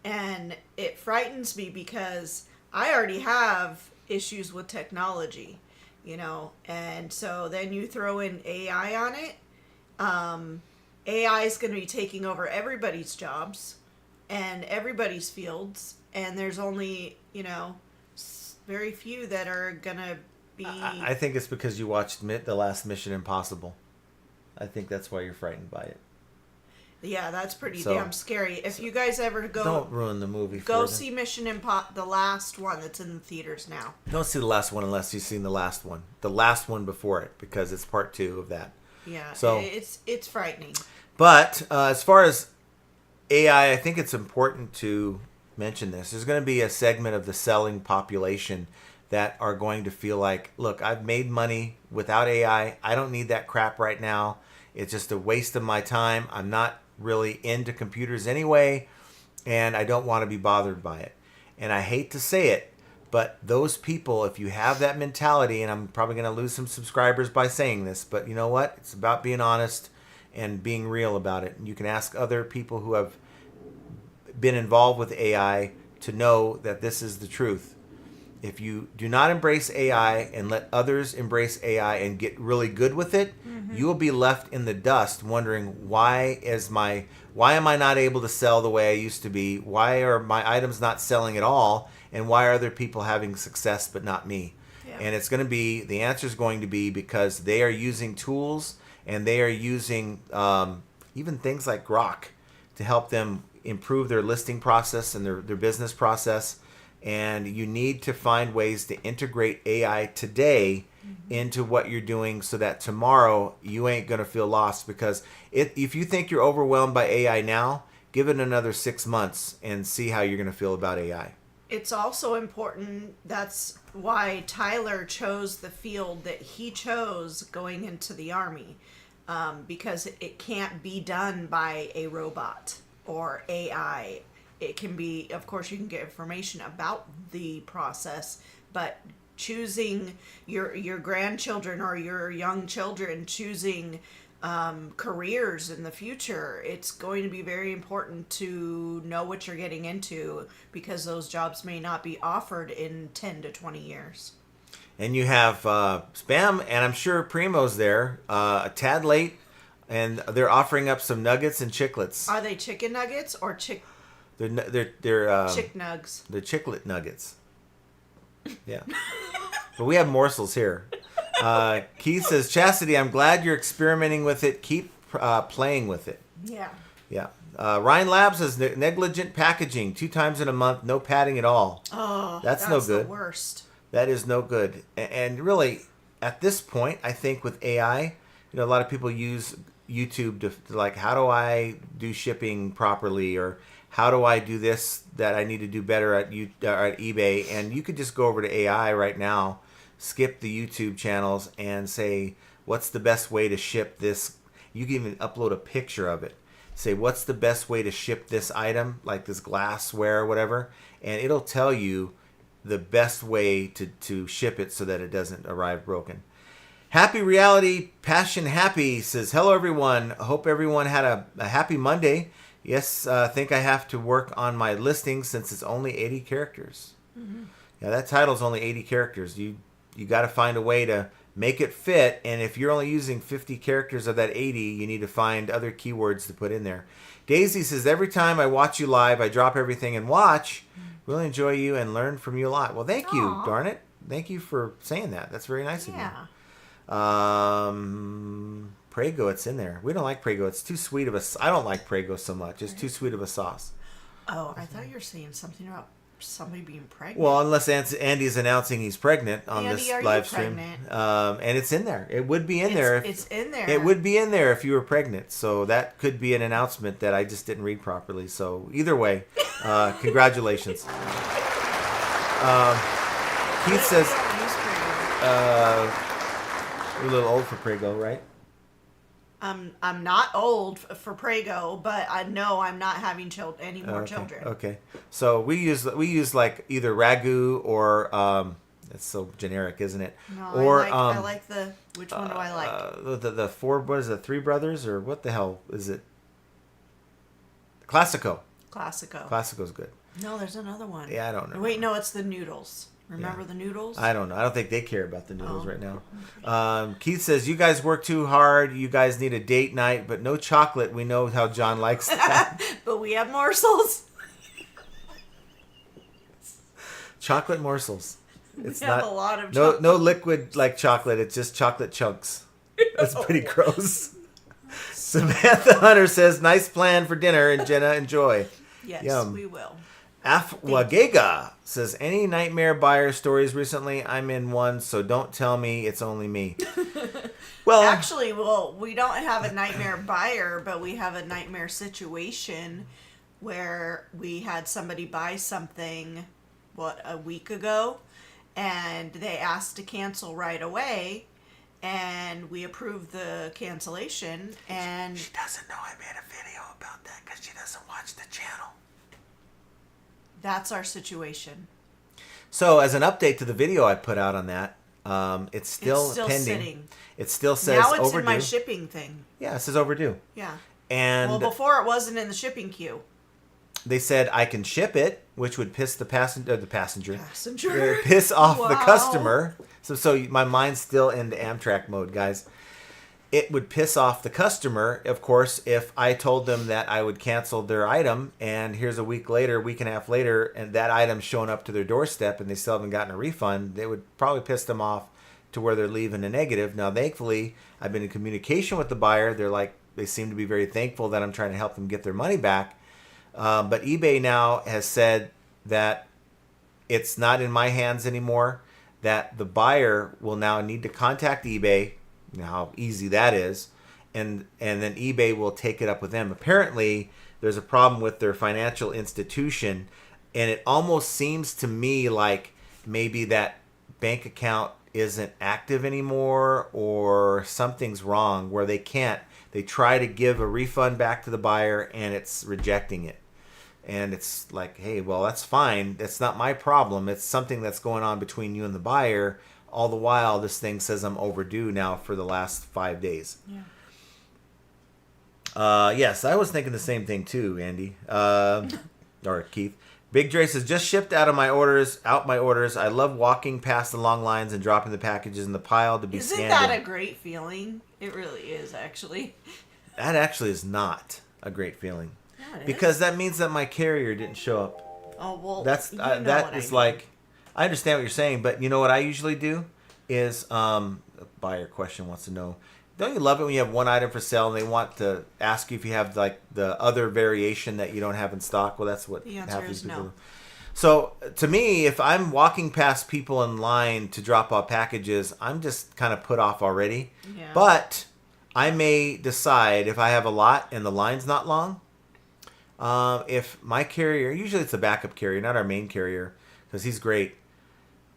And it frightens me because I already have issues with technology, you know, and so then you throw in AI on it. AI is going to be taking over everybody's jobs and everybody's fields, and there's only, you know, very few that are going to be... I think it's because you watched the last Mission Impossible. I think that's why you're frightened by it. Yeah, that's pretty damn scary. If you guys ever go... Don't ruin the movie for Go them. see Mission Impossible, the last one that's in the theaters now. Don't see the last one unless you've seen the last one. The last one before it, because it's part 2 of that. Yeah, So- it's frightening. But as far as AI, I think it's important to mention this. There's going to be a segment of the selling population that are going to feel like, look, I've made money without AI. I don't need that crap right now. It's just a waste of my time. I'm not really into computers anyway, and I don't want to be bothered by it. And I hate to say it, but those people, if you have that mentality, and I'm probably going to lose some subscribers by saying this, but you know what? It's about being honest and being real about it. And you can ask other people who have been involved with AI to know that this is the truth. If you do not embrace AI and let others embrace AI and get really good with it, you will be left in the dust wondering, why am I not able to sell the way I used to be? Why are my items not selling at all? And why are other people having success but not me? Yeah. And the answer is going to be because they are using tools, and they are using even things like Grok to help them improve their listing process and their business process. And you need to find ways to integrate AI today into what you're doing so that tomorrow you ain't going to feel lost. Because if you think you're overwhelmed by AI now, give it another 6 months and see how you're going to feel about AI. It's also important, that's why Tyler chose the field that he chose going into the Army, because it can't be done by a robot or AI. It can be, of course, you can get information about the process, but choosing your grandchildren or your young children, choosing careers in the future, it's going to be very important to know what you're getting into, because those jobs may not be offered in 10 to 20 years. And you have Spam, and I'm sure Primo's there, a tad late, and they're offering up some nuggets and chiclets. Are they chicken nuggets or chick nugs. They're chiclet nuggets. Yeah. But we have morsels here. Keith says, Chastity, I'm glad you're experimenting with it. Keep playing with it. Yeah. Yeah. Ryan Labs says, negligent packaging 2 times in a month, no padding at all. Oh, that's no good. The worst. That is no good. And really, at this point, I think with AI, a lot of people use YouTube to like, how do I do shipping properly, or how do I do this that I need to do better at eBay? And you could just go over to AI right now, skip the YouTube channels, and say, what's the best way to ship this? You can even upload a picture of it. Say, what's the best way to ship this item, like this glassware or whatever? And it'll tell you the best way to ship it so that it doesn't arrive broken. Happy Reality Passion Happy says, hello everyone. Hope everyone had a happy Monday. Yes, I think I have to work on my listing since it's only 80 characters. Mm-hmm. Yeah, that title's only 80 characters. You got to find a way to make it fit, and if you're only using 50 characters of that 80, you need to find other keywords to put in there. Daisy says, every time I watch you live, I drop everything and watch. Really enjoy you and learn from you a lot. Well, thank you, darn it. Thank you for saying that. That's very nice of you. Prego, it's in there. We don't like Prego. It's too sweet of a... I don't like Prego so much. It's too sweet of a sauce. Oh, I thought you were saying something about somebody being pregnant. Well, unless Andy's announcing he's pregnant on Andy, this are live you stream. Pregnant? And it's in there. It would be in there. It's in there. It would be in there if you were pregnant. So that could be an announcement that I just didn't read properly. So either way, congratulations. Keith says... You're a little old for Prego, right? I'm not old for Prego, but I know I'm not having any more children. Okay. So we use like either ragu or it's so generic, isn't it? No, or I like the... Which one do I like? The four... What is it? Three Brothers, or what the hell is it? Classico. Classico's good. No, there's another one. Yeah, I don't know. Wait, no, it's the noodles. Remember the noodles? I don't know. I don't think they care about the noodles right now. Keith says, you guys work too hard. You guys need a date night, but no chocolate. We know how John likes that. But we have morsels. Chocolate morsels. It's we have a lot of chocolate. No liquid like chocolate. It's just chocolate chunks. That's pretty gross. Samantha Hunter says, nice plan for dinner, and Jenna, enjoy. Yes, Yum. we will. Afwagega says, any nightmare buyer stories recently? I'm in one, so don't tell me it's only me. Well, actually, we don't have a nightmare buyer, but we have a nightmare situation where we had somebody buy something, a week ago, and they asked to cancel right away, and we approved the cancellation, and She doesn't know I made a video about that because she doesn't watch the channel. that's our situation. So as an update to the video I put out on that, it's still pending. Sitting. It still says Now it's overdue. in my shipping thing. Yeah, it says overdue. Yeah. And Well, before it wasn't in the shipping queue. they said I can ship it, which would piss the passenger, Passenger. piss off the Wow. customer. So my mind's still into Amtrak mode, guys. It would piss off the customer, of course, if I told them that I would cancel their item, and here's a week and a half later, and that item's showing up to their doorstep, and they still haven't gotten a refund. It would probably piss them off to where they're leaving a negative. Now, thankfully, I've been in communication with the buyer. They seem to be very thankful that I'm trying to help them get their money back. But eBay now has said that it's not in my hands anymore, that the buyer will now need to contact eBay. You know how easy that is, and then eBay will take it up with them. Apparently, there's a problem with their financial institution, and it almost seems to me like maybe that bank account isn't active anymore, or something's wrong where they try to give a refund back to the buyer, and it's rejecting it. And it's like, hey, well, that's fine. That's not my problem. It's something that's going on between you and the buyer. All the while, this thing says I'm overdue now for the last 5 days. Yeah. Yes, I was thinking the same thing too, Andy. Or Keith. Big Dre says, just shipped out my orders. I love walking past the long lines and dropping the packages in the pile to be Isn't scanned. that a great feeling? It really is, actually. That actually is not a great feeling. Yeah, it Because is. that means that my carrier didn't show up. Oh, well, That's you know that what is I mean. like, I understand what you're saying, but you know what I usually do is a buyer question wants to know, don't you love it when you have one item for sale and they want to ask you if you have like the other variation that you don't have in stock? Well, that's what The answer half these is people no. do. So to me, if I'm walking past people in line to drop off packages, I'm just kind of put off already. Yeah. But I may decide if I have a lot and the line's not long, if my carrier, usually it's a backup carrier, not our main carrier, because he's great,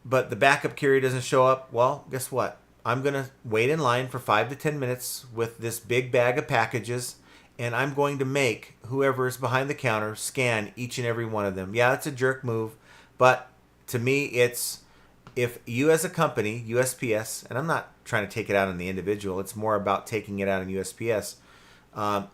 but the backup carrier doesn't show up, well, guess what? I'm going to wait in line for 5 to 10 minutes with this big bag of packages, and I'm going to make whoever is behind the counter scan each and every one of them. Yeah, it's a jerk move, but to me, it's if you as a company, USPS, and I'm not trying to take it out on the individual, it's more about taking it out on USPS.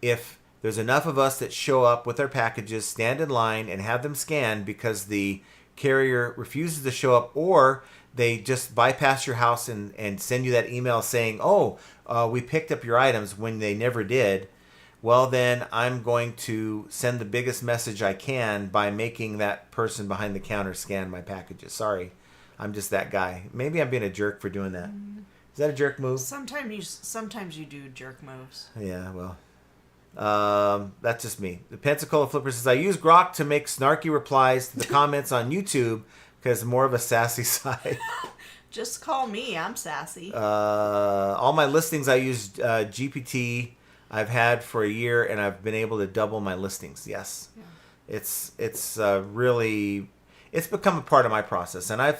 If there's enough of us that show up with our packages, stand in line, and have them scanned because the carrier refuses to show up, or they just bypass your house and send you that email saying, we picked up your items when they never did, well, then I'm going to send the biggest message I can by making that person behind the counter scan my packages. Sorry, I'm just that guy. Maybe I'm being a jerk for doing that. Is that a jerk move? Sometimes you do jerk moves. Yeah, well, that's just me. The Pensacola Flipper says, I use Grok to make snarky replies to the comments on YouTube because more of a sassy side. Just call me. I'm sassy. All my listings I use GPT. I've had for a year, and I've been able to double my listings. Yes, yeah. It's really, it's become a part of my process. And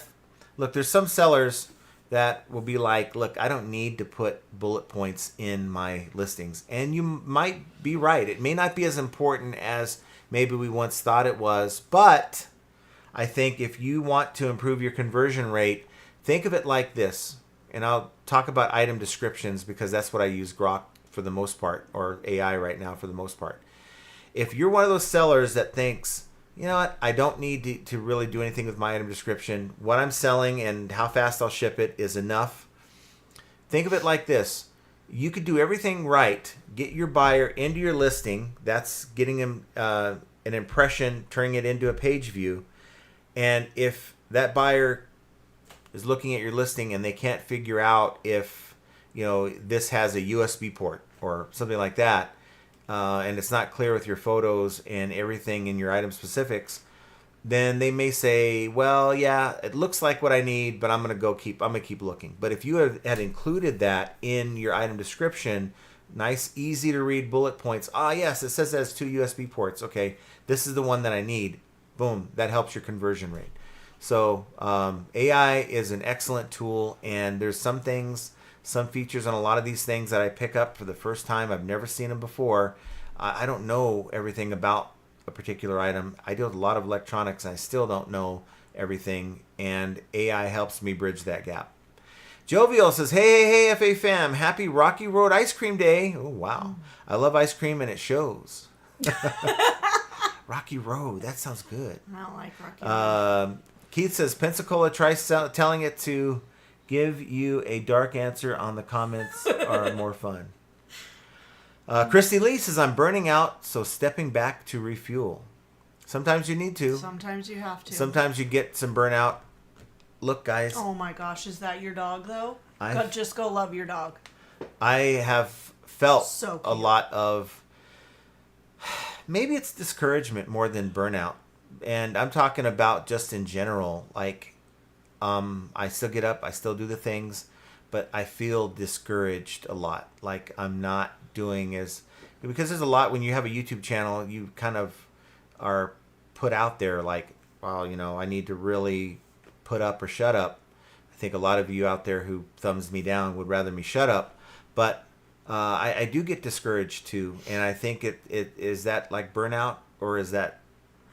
there's some sellers that will be like, look, I don't need to put bullet points in my listings. And you might be right. It may not be as important as maybe we once thought it was. But I think if you want to improve your conversion rate, think of it like this. And I'll talk about item descriptions because that's what I use Grok for the most part, or AI right now for the most part. If you're one of those sellers that thinks, you know what, I don't need to really do anything with my item description. What I'm selling and how fast I'll ship it is enough. Think of it like this. You could do everything right. Get your buyer into your listing. That's getting him an impression, turning it into a page view. And if that buyer is looking at your listing and they can't figure out if, this has a USB port or something like that, and it's not clear with your photos and everything in your item specifics, then they may say, well, yeah, it looks like what I need, but I'm gonna keep looking. But if you had included that in your item description, Nice, easy to read bullet points. Ah, yes, it says it has 2 USB ports. Okay, this is the one that I need. Boom, that helps your conversion rate. So AI is an excellent tool, and there's some things, some features on a lot of these things that I pick up for the first time. I've never seen them before. I don't know everything about a particular item. I deal with a lot of electronics, and I still don't know everything, and AI helps me bridge that gap. Jovial says, hey, FA fam, happy Rocky Road Ice Cream Day. Oh, wow. I love ice cream, and it shows. Rocky Road, that sounds good. I don't like Rocky Road. Keith says, Pensacola, try telling it to give you a dark answer on the comments are more fun. Christy Lee says, I'm burning out, so stepping back to refuel. Sometimes you need to. Sometimes you have to. Sometimes you get some burnout. Look, guys. Oh my gosh, is that your dog though? Just go love your dog. I have felt So a lot of, maybe it's discouragement more than burnout. And I'm talking about just in general. Like, I still get up, I still do the things, but I feel discouraged a lot. Like I'm not doing as, because there's a lot when you have a YouTube channel, you kind of are put out there like, wow, you know, I need to really put up or shut up. I think a lot of you out there who thumbs me down would rather me shut up, but I do get discouraged too. And I think it is that like burnout, or is that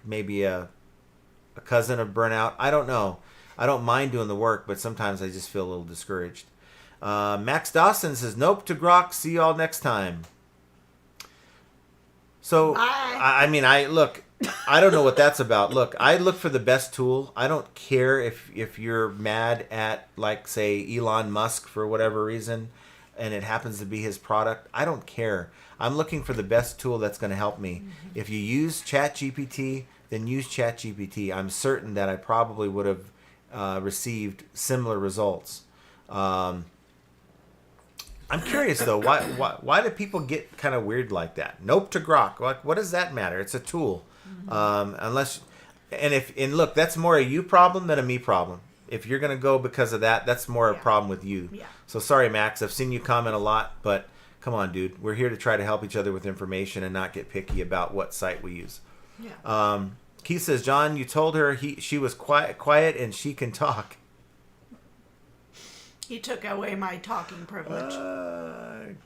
maybe a cousin of burnout? I don't know. I don't mind doing the work, but sometimes I just feel a little discouraged. Max Dawson says, nope to Grok. See y'all next time. So, I mean, I don't know what that's about. Look, I look for the best tool. I don't care if you're mad at, like, say, Elon Musk for whatever reason, and it happens to be his product. I don't care. I'm looking for the best tool that's going to help me. Mm-hmm. If you use ChatGPT, then use ChatGPT. I'm certain that I probably would have received similar results. I'm curious though, why do people get kind of weird like that? Nope to Grok. What does that matter? It's a tool. Mm-hmm. Look, that's more a you problem than a me problem. If you're gonna go because of that, that's more a problem with you. Yeah. So sorry, Max. I've seen you comment a lot, but come on, dude. We're here to try to help each other with information and not get picky about what site we use. Yeah. Keith says, John, you told her she was quiet and she can talk. He took away my talking privilege.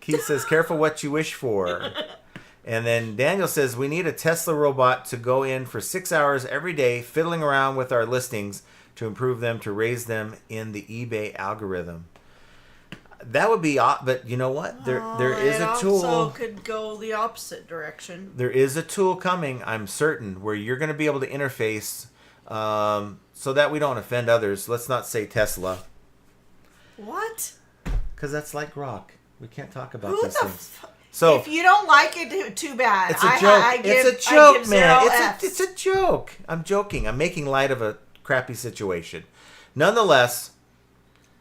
Keith says, careful what you wish for. And then Daniel says, we need a Tesla robot to go in for 6 hours every day, fiddling around with our listings to improve them, to raise them in the eBay algorithm. That would be, but you know what? There is a tool. It also could go the opposite direction. There is a tool coming, I'm certain, where you're going to be able to interface so that we don't offend others. Let's not say Tesla. What? Because that's like Grok. We can't talk about Who these the things. So if you don't like it, too bad. It's a joke. It's a joke, man. Fs. It's a joke. I'm joking. I'm making light of a crappy situation. Nonetheless,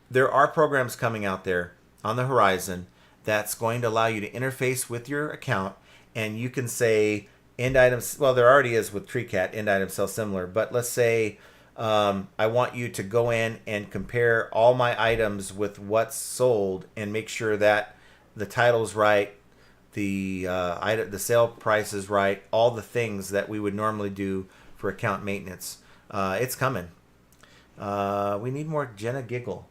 there are programs coming out there on the horizon that's going to allow you to interface with your account, and you can say end items. Well, there already is with TreeCat, end items sell similar. But let's say I want you to go in and compare all my items with what's sold and make sure that the title's right, the sale price is right, all the things that we would normally do for account maintenance. It's coming. We need more Jenna giggle.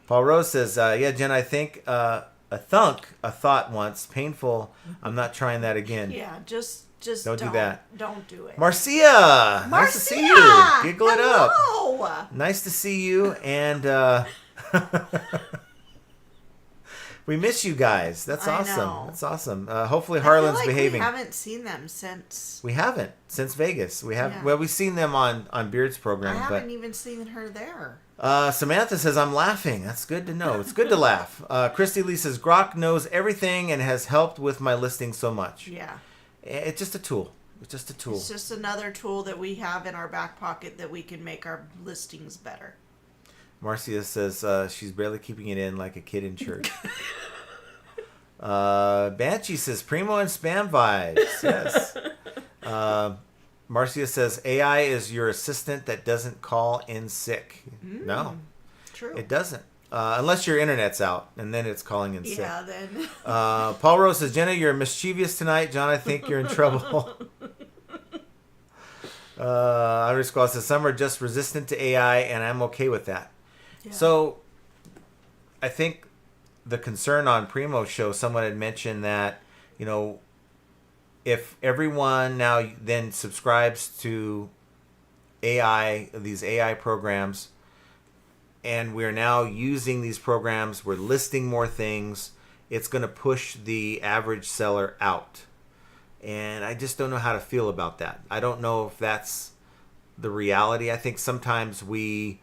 Paul Rose says, yeah, Jen, I think a thought once, painful. I'm not trying that again. Yeah, just don't do that. Don't do it. Marcia! Nice to see you. Giggle it up. Hello. Nice to see you, and we miss you guys. That's awesome. know. That's awesome. Hopefully Harlan's behaving. We haven't seen them since. We haven't since Vegas. We have. Yeah. Well, we've seen them on Beard's program. I haven't even seen her there. Samantha says, I'm laughing. That's good to know. It's good to laugh. Christy Lee says, Grok knows everything and has helped with my listing so much. Yeah. It's just a tool. It's just a tool. It's just another tool that we have in our back pocket that we can make our listings better. Marcia says she's barely keeping it in like a kid in church. Banshee says, Primo and spam vibes. Yes. Marcia says, AI is your assistant that doesn't call in sick. No. True. It doesn't. Unless your internet's out, and then it's calling in sick. Yeah, then. Paul Rose says, Jenna, you're mischievous tonight. John, I think you're in trouble. Iris Squall says, some are just resistant to AI, and I'm okay with that. Yeah. So, I think the concern on Primo's show, someone had mentioned that, you know, if everyone now then subscribes to AI, these AI programs, and we're now using these programs, we're listing more things, it's going to push the average seller out. And I just don't know how to feel about that. I don't know if that's the reality. I think sometimes we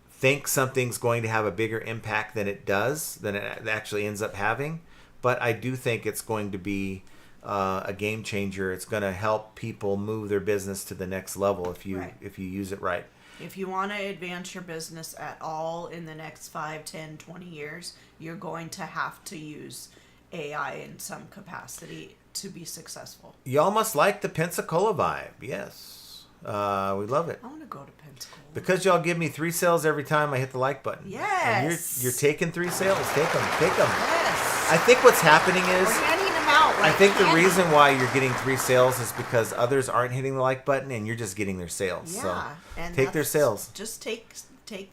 think something's going to have a bigger impact than it does, than it actually ends up having. But I do think it's going to be a game changer. It's going to help people move their business to the next level if you use it right. If you want to advance your business at all in the next 5, 10, 20 years, you're going to have to use AI in some capacity to be successful. Y'all must like the Pensacola vibe. Yes. We love it. I want to go to Pensacola. Because y'all give me 3 sales every time I hit the like button. Yes. And you're taking 3 sales. Take them. Yes. I think what's happening is... We're handing them out. I think the reason why you're getting 3 sales is because others aren't hitting the like button and you're just getting their sales. Yeah. So And take their sales. Just take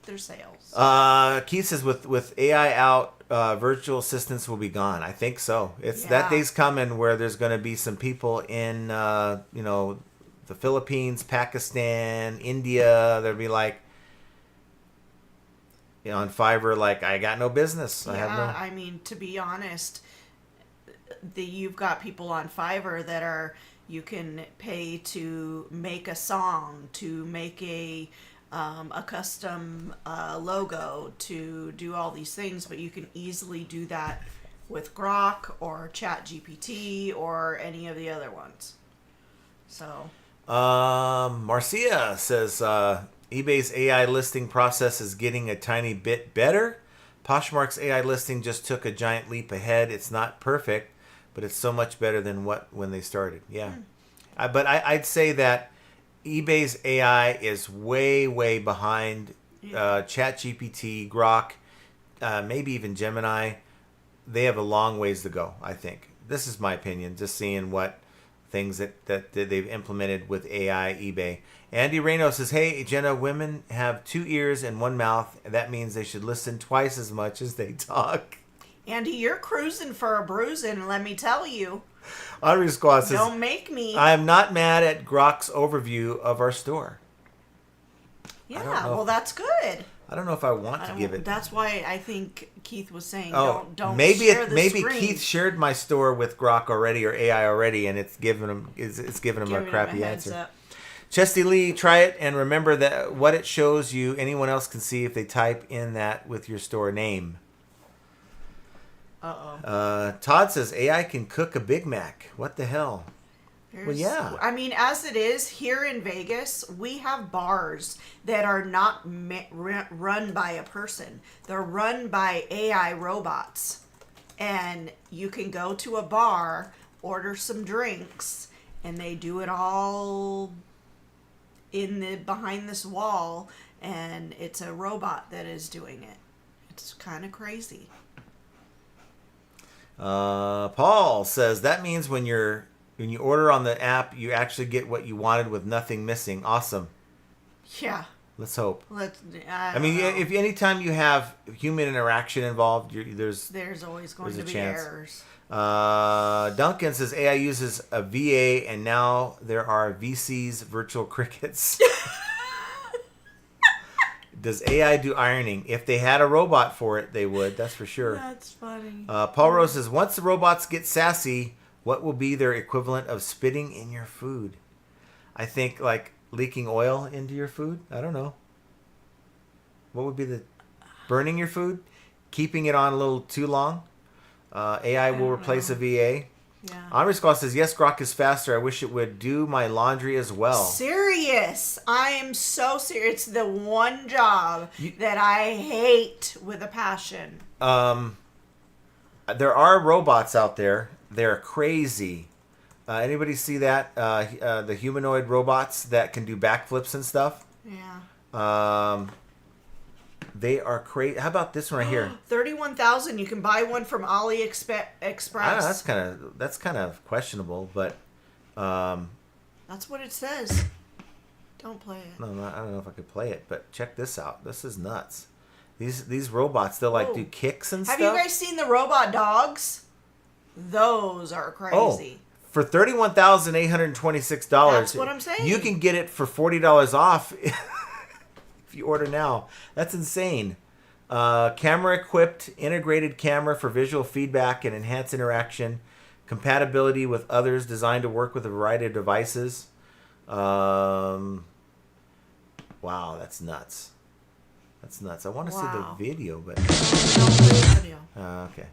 their sales. Keith says with AI out, virtual assistants will be gone. I think so. That day's coming where there's going to be some people in the Philippines, Pakistan, India. They'll be like, on Fiverr, like, I got no business. I mean, to be honest, you've got people on Fiverr that you can pay to make a song, to make a custom logo, to do all these things, but you can easily do that with Grok or ChatGPT or any of the other ones. So, Marcia says eBay's AI listing process is getting a tiny bit better. Poshmark's AI listing just took a giant leap ahead. It's not perfect, but it's so much better than when they started. Yeah, but I'd say that eBay's AI is way, way behind ChatGPT, Grok, maybe even Gemini. They have a long ways to go, I think. This is my opinion, just seeing what things that they've implemented with AI, eBay. Andy Reno says, hey, Jenna, women have 2 ears and 1 mouth, and that means they should listen twice as much as they talk. Andy, you're cruising for a bruising, let me tell you. Audrey Squaw says, don't make me. I am not mad at Grok's overview of our store. Yeah, well, that's good. I don't know if I want to give it. That's why I think Keith was saying, don't maybe share the maybe screen. Keith shared my store with Grok already or AI already, and it's giving him a crappy answer. Chesty Lee, try it and remember that what it shows you, anyone else can see if they type in that with your store name. Todd says AI can cook a Big Mac. What the hell? Well, yeah. I mean, as it is here in Vegas, we have bars that are not run by a person. They're run by AI robots. And you can go to a bar, order some drinks, and they do it all behind this wall, and it's a robot that is doing it. It's kind of crazy. Paul says that means when you order on the app, you actually get what you wanted with nothing missing. Awesome. Yeah. Let's hope. I mean, if anytime you have human interaction involved, there's always going to be errors. Duncan says AI uses a VA, and now there are VCs, virtual crickets. Does AI do ironing? If they had a robot for it, they would. That's for sure. That's funny. Paul Rose says, once the robots get sassy, what will be their equivalent of spitting in your food? I think like leaking oil into your food. I don't know. What would be burning your food? Keeping it on a little too long? AI will replace a VA. Yeah. Omri Squaw says, yes, Grok is faster. I wish it would do my laundry as well. Serious. I am so serious. It's the one job that I hate with a passion. There are robots out there. They're crazy. Anybody see that? The humanoid robots that can do backflips and stuff? Yeah. They are crazy. How about this one right here? 31,000. You can buy one from AliExpress. I don't know, that's kind of questionable, but That's what it says. Don't play it. no, I don't know if I could play it, but check this out. This is nuts. These robots, they'll like do kicks and Have stuff. you guys seen the robot dogs? Those are crazy. For $31,826. That's what I'm saying. You can get it for $40 off if you order now. That's insane. Camera-equipped, integrated camera for visual feedback and enhanced interaction. Compatibility with others, designed to work with a variety of devices. Wow, that's nuts. That's nuts. I want to see the video, but... Don't play the video. Okay.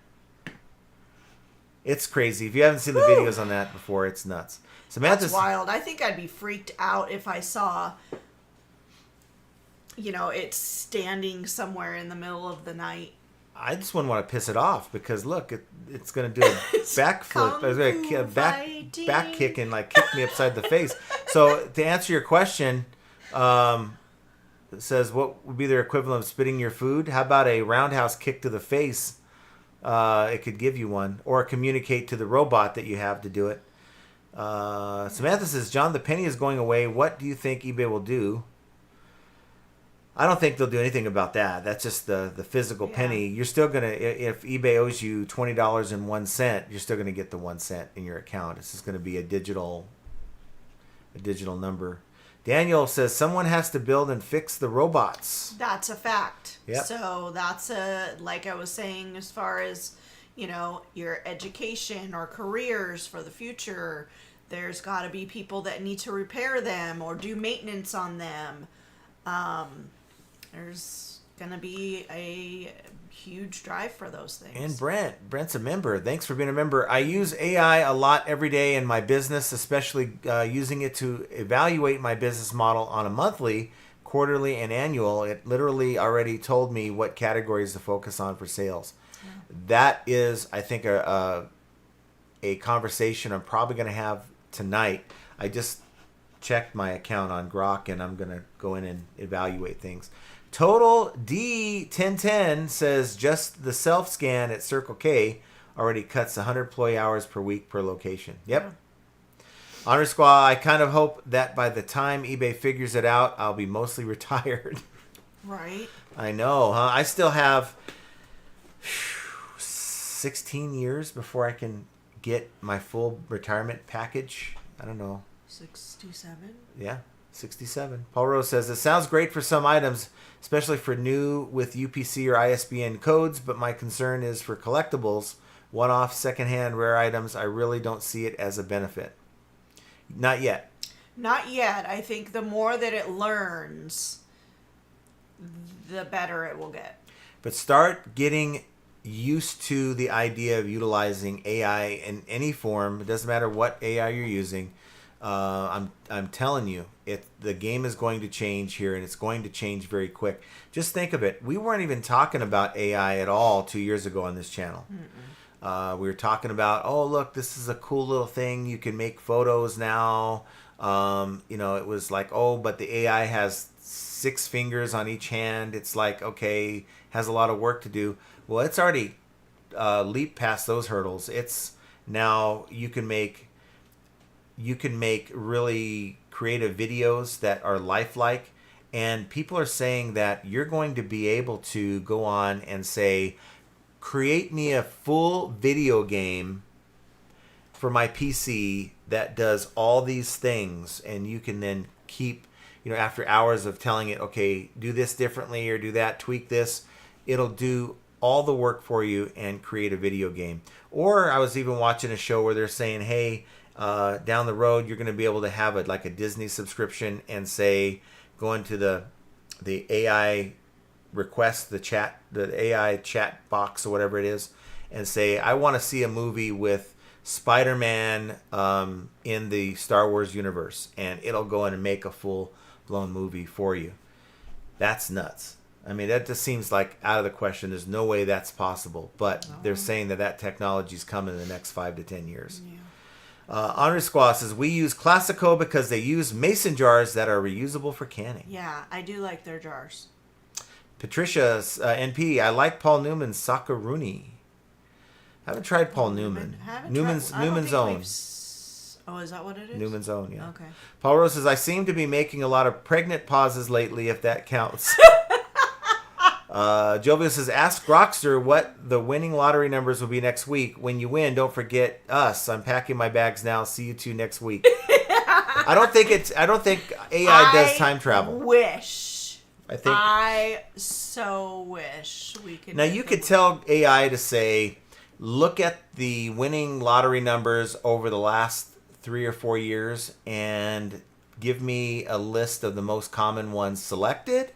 It's crazy. If you haven't seen the videos on that before, it's nuts. Samantha's... That's wild. I think I'd be freaked out if I saw, it's standing somewhere in the middle of the night. I just wouldn't want to piss it off because look, it's going to do a backflip. It's going to back kick and like kick me upside the face. So to answer your question, it says what would be their equivalent of spitting your food? How about a roundhouse kick to the face? It could give you one, or communicate to the robot that you have to do it. Samantha says, John, the penny is going away. What do you think eBay will do? I don't think they'll do anything about that. That's just the physical penny. You're still going to, if eBay owes you $20.01, you're still going to get the 1 cent in your account. It's just going to be a digital number. Daniel says someone has to build and fix the robots. That's a fact. Yep. So that's like I was saying, as far as, your education or careers for the future, there's got to be people that need to repair them or do maintenance on them. There's going to be a huge drive for those things. And Brent's a member. Thanks for being a member. I use AI a lot every day in my business, especially using it to evaluate my business model on a monthly, quarterly, and annual. It literally already told me what categories to focus on for sales. Yeah. That is, I think, a conversation I'm probably going to have tonight. I just checked my account on Grok, and I'm going to go in and evaluate things. Total D1010 says just the self-scan at Circle K already cuts 100 employee hours per week per location. Yep. Yeah. Honor Squad, I kind of hope that by the time eBay figures it out, I'll be mostly retired. Right. I know, huh? I still have 16 years before I can get my full retirement package. I don't know. 67? Yeah. 67. Paul Rose says, it sounds great for some items, especially for new with UPC or ISBN codes, but my concern is for collectibles, one-off, secondhand, rare items. I really don't see it as a benefit. Not yet. Not yet. I think the more that it learns, the better it will get. But start getting used to the idea of utilizing AI in any form. It doesn't matter what AI you're using. I'm telling you, the game is going to change here, and it's going to change very quick. Just think of it. We weren't even talking about AI at all 2 years ago on this channel. We were talking about, oh, look, this is a cool little thing. You can make photos now. It was like, oh, but the AI has 6 fingers on each hand. It's like, okay, has a lot of work to do. Well, it's already leaped past those hurdles. It's now you can make really creative videos that are lifelike, and people are saying that you're going to be able to go on and say, create me a full video game for my PC that does all these things, and you can then keep, after hours of telling it, okay, do this differently or do that, tweak this, it'll do all the work for you and create a video game. Or I was even watching a show where they're saying, hey, down the road, you're going to be able to have a Disney subscription and say, go into the AI request, the AI chat box or whatever it is, and say, I want to see a movie with Spider-Man in the Star Wars universe, and it'll go in and make a full-blown movie for you. That's nuts. I mean, that just seems like out of the question. There's no way that's possible, but they're saying that technology is coming in the next 5 to 10 years. Yeah. Honor Squaw says, we use Classico because they use mason jars that are reusable for canning. Yeah, I do like their jars. Patricia NP, I like Paul Newman's Sakuruni. I haven't tried Paul Newman. Newman's Own. Oh, is that what it is? Newman's Own, yeah. Okay. Paul Rose says, I seem to be making a lot of pregnant pauses lately, if that counts. Jovia says, ask Rockster what the winning lottery numbers will be next week. When you win, don't forget us. I'm packing my bags now. See you two next week. I don't think AI does time travel. I so wish we could. Now you could tell AI to say, look at the winning lottery numbers over the last 3 or 4 years and give me a list of the most common ones selected.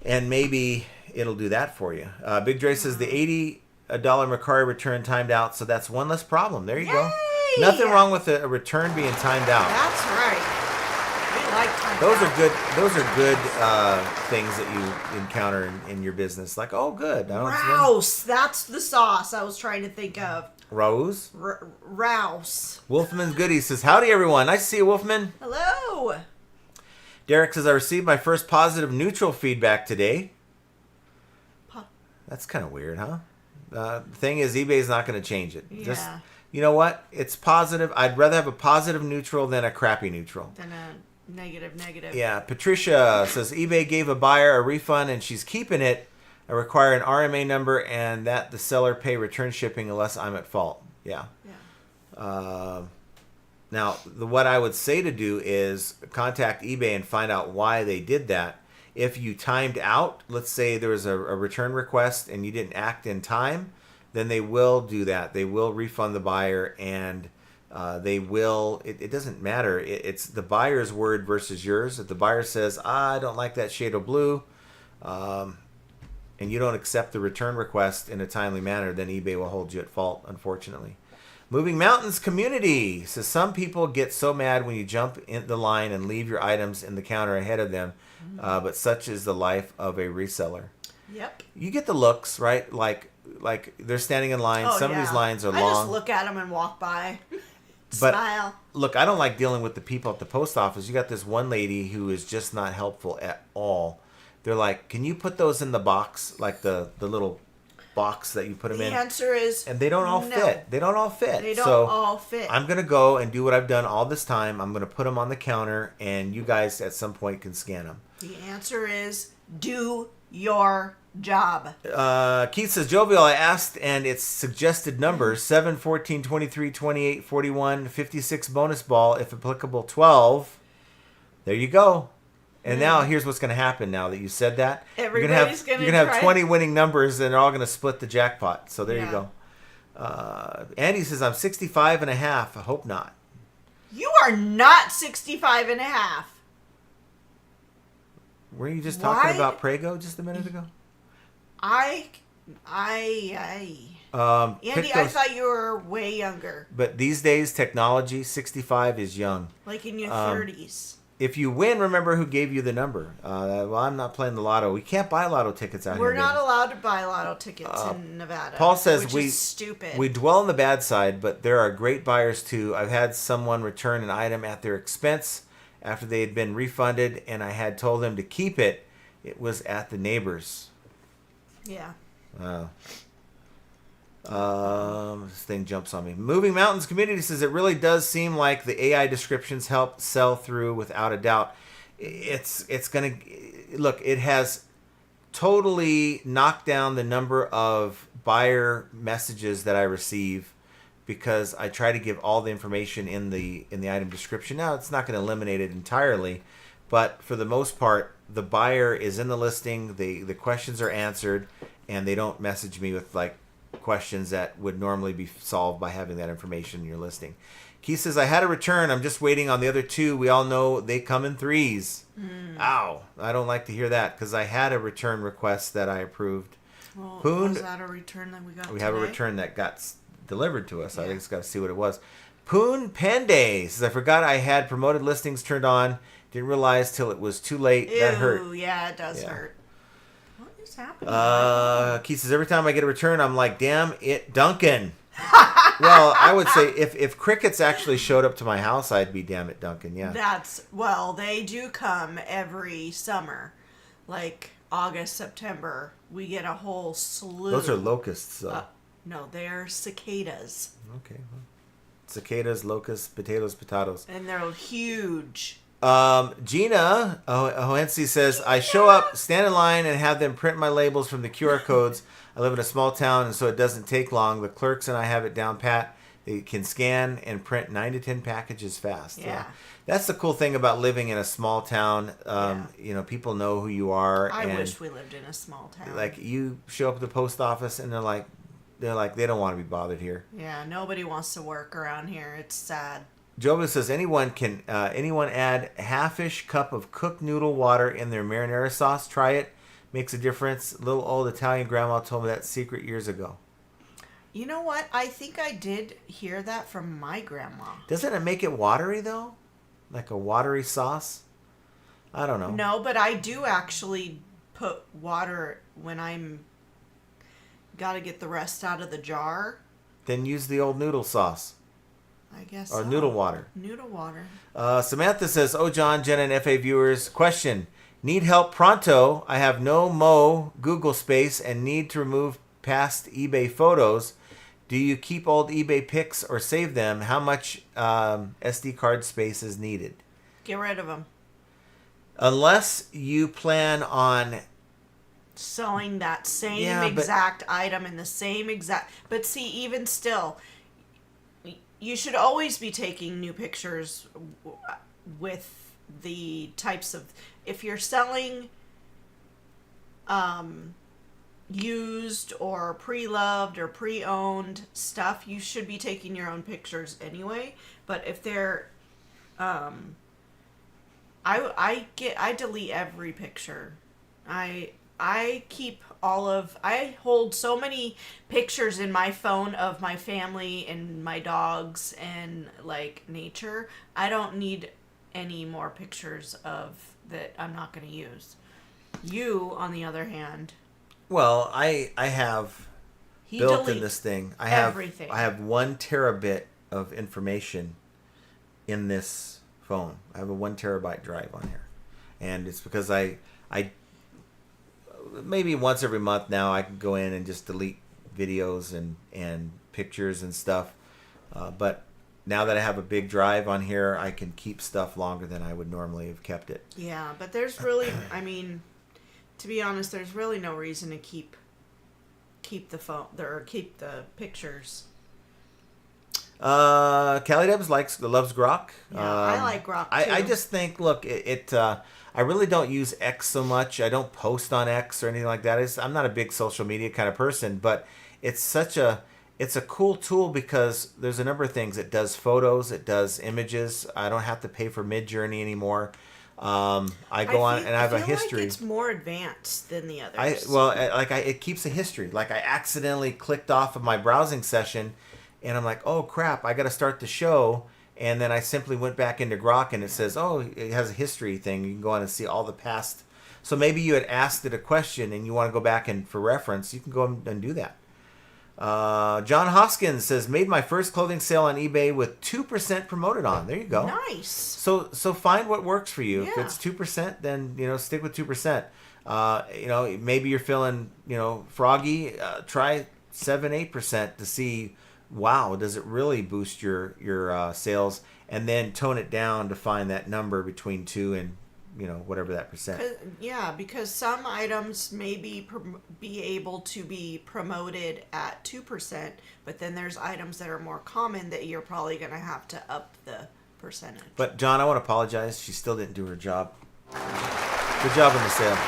And maybe it'll do that for you. Big Dre says the $80 Mercari return timed out, so that's one less problem. There you go. Nothing wrong with a return being timed out. That's right. We like timed Those out. are good. Those are good things that you encounter in your business. Like, oh, good. Rouse. That's the sauce I was trying to think of. Rose. Rouse. Wolfman's Goody says, howdy everyone. Nice to see you, Wolfman. Hello. Derek says, I received my first positive neutral feedback today. That's kind of weird, huh? The thing is, eBay's not going to change it. Yeah. Just, you know what? It's positive. I'd rather have a positive neutral than a crappy neutral. Than a negative. Yeah. Patricia says, eBay gave a buyer a refund and she's keeping it. I require an RMA number and that the seller pay return shipping unless I'm at fault. Yeah. Now, what I would say to do is contact eBay and find out why they did that. If you timed out, let's say there was a return request and you didn't act in time, then they will do that. They will refund the buyer and they will, it doesn't matter. It's the buyer's word versus yours. If the buyer says, I don't like that shade of blue, and you don't accept the return request in a timely manner, then eBay will hold you at fault, unfortunately. Moving Mountains Community says, some people get so mad when you jump in the line and leave your items in the counter ahead of them, but such is the life of a reseller. Yep. You get the looks, right? Like they're standing in line. Oh, some of these lines are long. I just look at them and walk by. But smile. Look, I don't like dealing with the people at the post office. You got this one lady who is just not helpful at all. They're like, can you put those in the box, like the little box that you put them in? The answer is and they don't all fit. They don't all fit. They don't all fit. I'm going to go and do what I've done all this time. I'm going to put them on the counter, and you guys at some point can scan them. The answer is do your job. Keith says, Jovial, I asked, and it's suggested numbers, 7, 14, 23, 28, 41, 56 bonus ball, if applicable, 12. There you go. And now here's what's going to happen now that you said that. Everybody's going to have 20 winning numbers, and they're all going to split the jackpot. So there you go. Andy says, I'm 65 and a half. I hope not. You are not 65 and a half. Were you just talking about Prego just a minute ago? Andy, I thought you were way younger. But these days, technology, 65 is young. Like in your 30s. If you win, remember who gave you the number. Well, I'm not playing the lotto. We can't buy lotto tickets out here. We're not allowed to buy lotto tickets in Nevada. Paul says which is stupid. We dwell on the bad side, but there are great buyers too. I've had someone return an item at their expense after they had been refunded, and I had told them to keep it. It was at the neighbor's. Yeah. This thing jumps on me. Moving Mountains Community says, it really does seem like the AI descriptions help sell through without a doubt. It's going to... Look, it has totally knocked down the number of buyer messages that I receive because I try to give all the information in the item description. Now, it's not going to eliminate it entirely, but for the most part, the buyer is in the listing, the questions are answered, and they don't message me with like questions that would normally be solved by having that information in your listing. Keith says, I had a return. I'm just waiting on the other two. We all know they come in threes. Ow. I don't like to hear that because I had a return request that I approved. Well, Poon, was that a return that we got have a return that got delivered to us. Yeah. I just got to see what it was. Poon Pende says, I forgot I had promoted listings turned on. Didn't realize till it was too late. That hurt. Yeah, it does hurt. What is happening? Keith says, every time I get a return, I'm like, damn it, Duncan. Well, I would say if crickets actually showed up to my house, I'd be damn it, Duncan. Yeah. They do come every summer. Like August, September, we get a whole slew. Those are locusts, though. No, they're cicadas. Okay. Well, cicadas, locusts, potatoes. And they're huge. Gina Hohensi says, I show up, stand in line, and have them print my labels from the QR codes. I live in a small town, and so it doesn't take long. The clerks and I have it down pat. They can scan and print 9 to 10 packages fast. Yeah. That's the cool thing about living in a small town. You know, people know who you are. I and wish we lived in a small town. like, you show up at the post office, and they're like, they don't want to be bothered here. Yeah, nobody wants to work around here. It's sad. Joba says anyone add half-ish cup of cooked noodle water in their marinara sauce. Try it. Makes a difference. Little old Italian grandma told me that secret years ago. You know what? I think I did hear that from my grandma. Doesn't it make it watery, though? Like a watery sauce? I don't know. No, but I do actually put water when I'm got to get the rest out of the jar. Then use the old noodle sauce. I guess Or so. noodle water. Noodle water. Samantha says, oh, John, Jen, and FA viewers, question. Need help pronto. I have no Google space and need to remove past eBay photos. Do you keep old eBay pics or save them? How much SD card space is needed? Get rid of them. Unless you plan on... Selling that same but- exact item in the same exact... But see, even still, you should always be taking new pictures with the types of... If you're selling used or pre-loved or pre-owned stuff, you should be taking your own pictures anyway. But if they're... I delete every picture. I keep I hold so many pictures in my phone of my family and my dogs and like nature. I don't need any more pictures of that I'm not going to use. You, on the other hand, Well, I have built in deletes this thing. I have 1 terabit of information in this phone. I have a 1 terabyte drive on here, and it's because I maybe once every month now I can go in and just delete videos and pictures and stuff. But now that I have a big drive on here, I can keep stuff longer than I would normally have kept it. Yeah, but there's really, I mean, to be honest, there's really no reason to keep the phone or keep the pictures. Callie Debs loves Grok. Yeah, I like Grok too. I just think, look, I really don't use X so much. I don't post on X or anything like that. I'm not a big social media kind of person, but it's a cool tool because there's a number of things. It does photos, it does images. I don't have to pay for Midjourney anymore. I go on and I have a history. Like it's more advanced than the others. It keeps a history. Like I accidentally clicked off of my browsing session, and I'm like, oh crap, I got to start the show. And then I simply went back into Grok, and it says, oh, it has a history thing. You can go on and see all the past. So maybe you had asked it a question, and you want to go back and for reference, you can go and do that. John Hoskins says, made my first clothing sale on eBay with 2% promoted on. There you go. Nice. So find what works for you. Yeah. If it's 2%, then stick with 2%. Maybe you're feeling froggy. Try 7-8% to see. Wow, does it really boost your sales? And then tone it down to find that number between 2 and whatever that percent. Yeah, because some items may be able to be promoted at 2%, but then there's items that are more common that you're probably going to have to up the percentage. But John, I want to apologize. She still didn't do her job. Good job on the sale.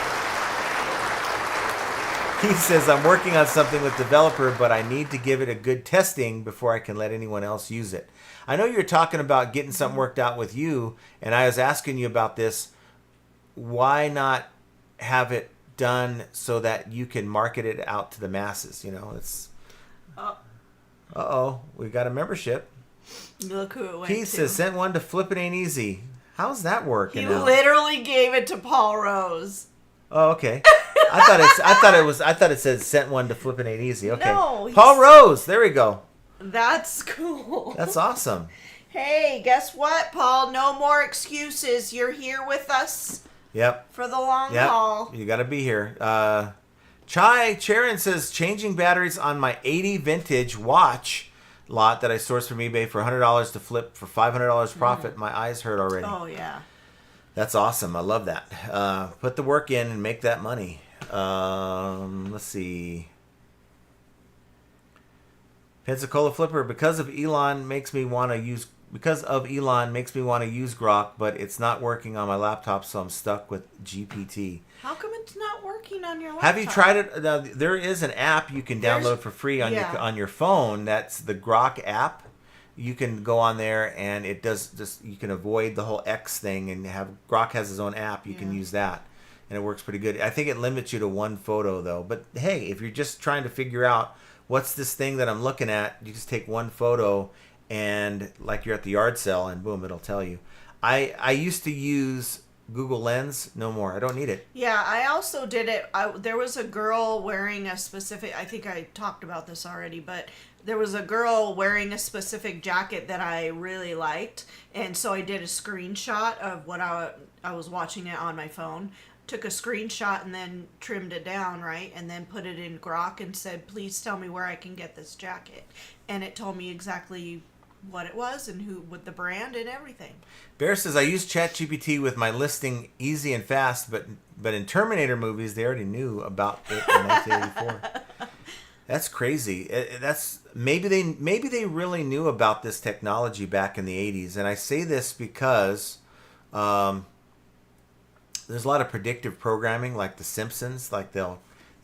He says, I'm working on something with developer, but I need to give it a good testing before I can let anyone else use it. I know you're talking about getting something worked out with you, and I was asking you about this. Why not have it done so that you can market it out to the masses? It's... Uh-oh, we got a membership. Look who it went Keith to. says, sent one to Flippin' Ain't Easy. How's that working He out? literally gave it to Paul Rose. Oh, okay. I thought it said sent one to Flippin' Ain't Easy. Okay. No, Paul Rose. There we go. That's cool. That's awesome. Hey, guess what, Paul? No more excuses. You're here with us Yep. For the long haul. You got to be here. Chai Charon says, changing batteries on my 80 vintage watch lot that I sourced from eBay for $100 to flip for $500 profit. My eyes hurt already. Oh, yeah. That's awesome. I love that. Put the work in and make that money. Let's see. Pensacola Flipper, because of Elon makes me want to use Grok, but it's not working on my laptop, so I'm stuck with GPT. How come it's not working on your laptop? Have you tried it? There is an app you can download for free on your phone. That's the Grok app. You can go on there and it does just, you can avoid the whole X thing and have Grok has his own app. You can use that and it works pretty good. I think it limits you to one photo though. But hey, if you're just trying to figure out what's this thing that I'm looking at, you just take one photo and like you're at the yard sale and boom, it'll tell you. I used to use Google Lens, no more. I don't need it. Yeah, I also did it. There was a girl wearing a specific, I think I talked about this already, but there was a girl wearing a specific jacket that I really liked. And so I did a screenshot of what I was watching it on my phone. Took a screenshot and then trimmed it down, right? And then put it in Grok and said, please tell me where I can get this jacket. And it told me exactly what it was and who, with the brand and everything. Bear says, I use ChatGPT with my listing easy and fast, but in Terminator movies, they already knew about it in 1984. That's crazy. That's maybe they really knew about this technology back in the 80s. And I say this because there's a lot of predictive programming, like The Simpsons. Like they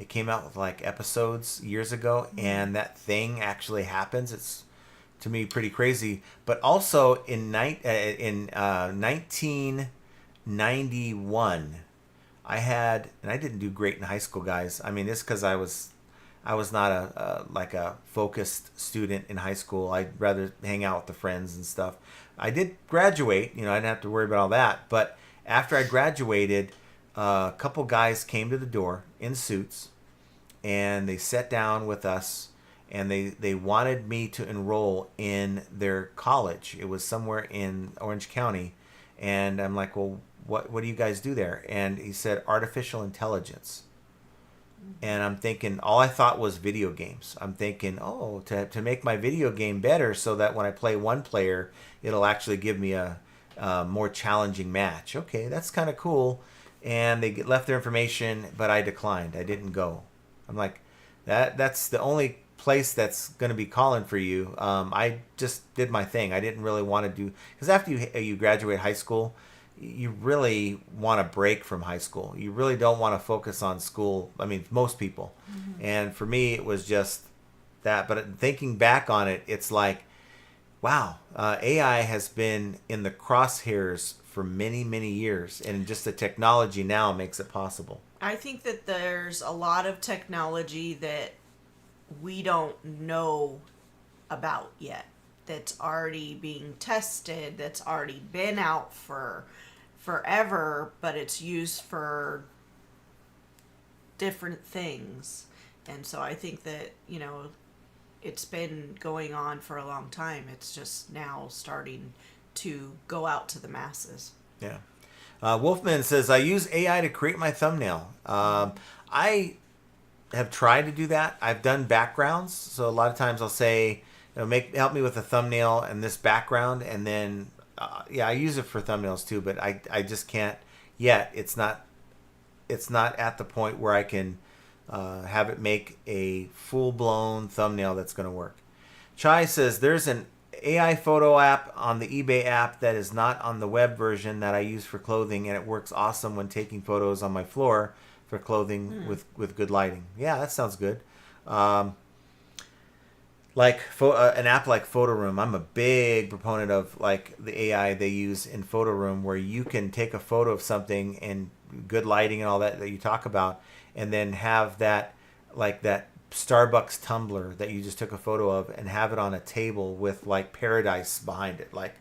came out with like episodes years ago, and that thing actually happens. It's to me pretty crazy. But also in 1991, I didn't do great in high school, guys. I mean, it's because I was not a focused student in high school. I'd rather hang out with the friends and stuff. I did graduate, I didn't have to worry about all that. But after I graduated, a couple guys came to the door in suits, and they sat down with us, and they wanted me to enroll in their college. It was somewhere in Orange County, and I'm like, well, what do you guys do there? And he said artificial intelligence. And I'm thinking, all I thought was video games. I'm thinking, to make my video game better so that when I play one player, it'll actually give me a more challenging match. Okay, that's kind of cool. And they left their information, but I declined. I didn't go. I'm like, that's the only place that's going to be calling for you. I just did my thing. I didn't really want to do, because after you graduate high school, you really want to break from high school. You really don't want to focus on school. I mean, most people. Mm-hmm. And for me, it was just that. But thinking back on it, it's like, wow, AI has been in the crosshairs for many, many years. And just the technology now makes it possible. I think that there's a lot of technology that we don't know about yet. That's already being tested. That's already been out for forever, but it's used for different things. And so I think that, it's been going on for a long time. It's just now starting to go out to the masses. Yeah. Wolfman says, I use AI to create my thumbnail. I have tried to do that. I've done backgrounds. So a lot of times I'll say, help me with a thumbnail and this background, and then I use it for thumbnails too, but I just can't yet. It's not at the point where I can have it make a full-blown thumbnail that's going to work. Chai says there's an AI photo app on the eBay app that is not on the web version that I use for clothing, and it works awesome when taking photos on my floor for clothing with good lighting. Yeah, that sounds good. Like an app like PhotoRoom, I'm a big proponent of like the AI they use in PhotoRoom, where you can take a photo of something and good lighting and all that you talk about, and then have that like that Starbucks tumbler that you just took a photo of and have it on a table with like paradise behind it, like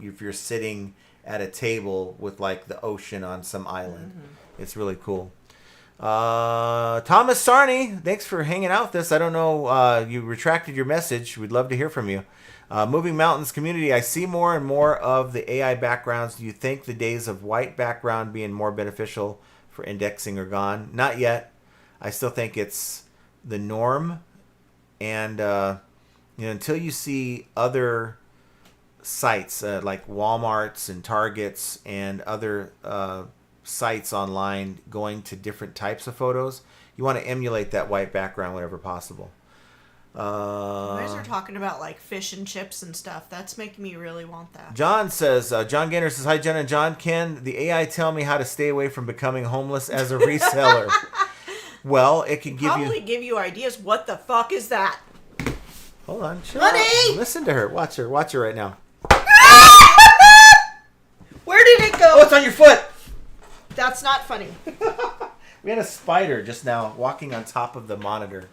if you're sitting at a table with like the ocean on some island. It's really cool. Thomas Sarney, thanks for hanging out with us. I don't know, you retracted your message. We'd love to hear from you. Moving Mountains community, I see more and more of the AI backgrounds. Do you think the days of white background being more beneficial for indexing are gone? Not yet. I still think it's the norm. And until you see other sites like Walmart's and Target's and other sites online going to different types of photos, you want to emulate that white background whenever possible. You guys are talking about like fish and chips and stuff. That's making me really want that. John says, John Gaynor says, hi, Jen and John. Can the AI tell me how to stay away from becoming homeless as a reseller? Well, it can probably give you ideas. What the fuck is that? Hold on. Honey! Listen to her. Watch her. Watch her right now. Where did it go? Oh, it's on your foot. That's not funny. We had a spider just now walking on top of the monitor.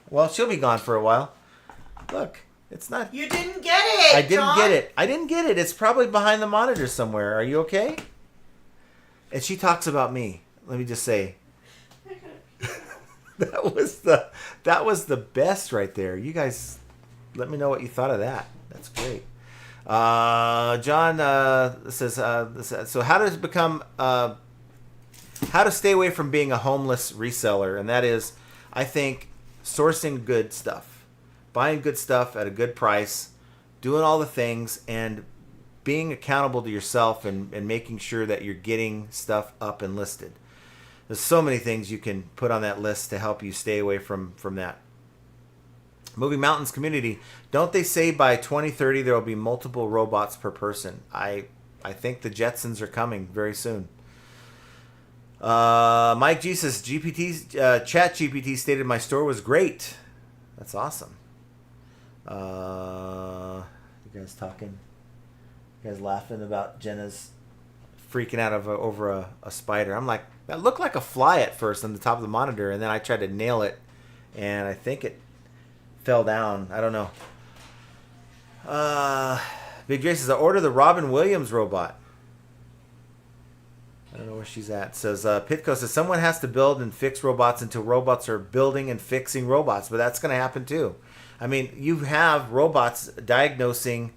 Well, she'll be gone for a while. Look, it's not. You didn't get it. I didn't get it. I didn't get it. It's probably behind the monitor somewhere. Are you okay? And she talks about me. Let me just say. That was the best right there. You guys, let me know what you thought of that. That's great. John says, so how to stay away from being a homeless reseller, and that is, I think, sourcing good stuff, buying good stuff at a good price, doing all the things, and being accountable to yourself and making sure that you're getting stuff up and listed. There's so many things you can put on that list to help you stay away from that. Moving Mountains community, don't they say by 2030 there will be multiple robots per person? I think the Jetsons are coming very soon. Mike G says, Chat GPT stated my store was great. That's awesome. You guys talking? You guys laughing about Jenna's freaking out over a spider? I'm like, that looked like a fly at first on the top of the monitor, and then I tried to nail it, and I think it fell down. I don't know. Big J says, I ordered the Robin Williams robot. I don't know where she's at. Says Pitco says someone has to build and fix robots until robots are building and fixing robots, but that's going to happen too. I mean, you have robots diagnosing.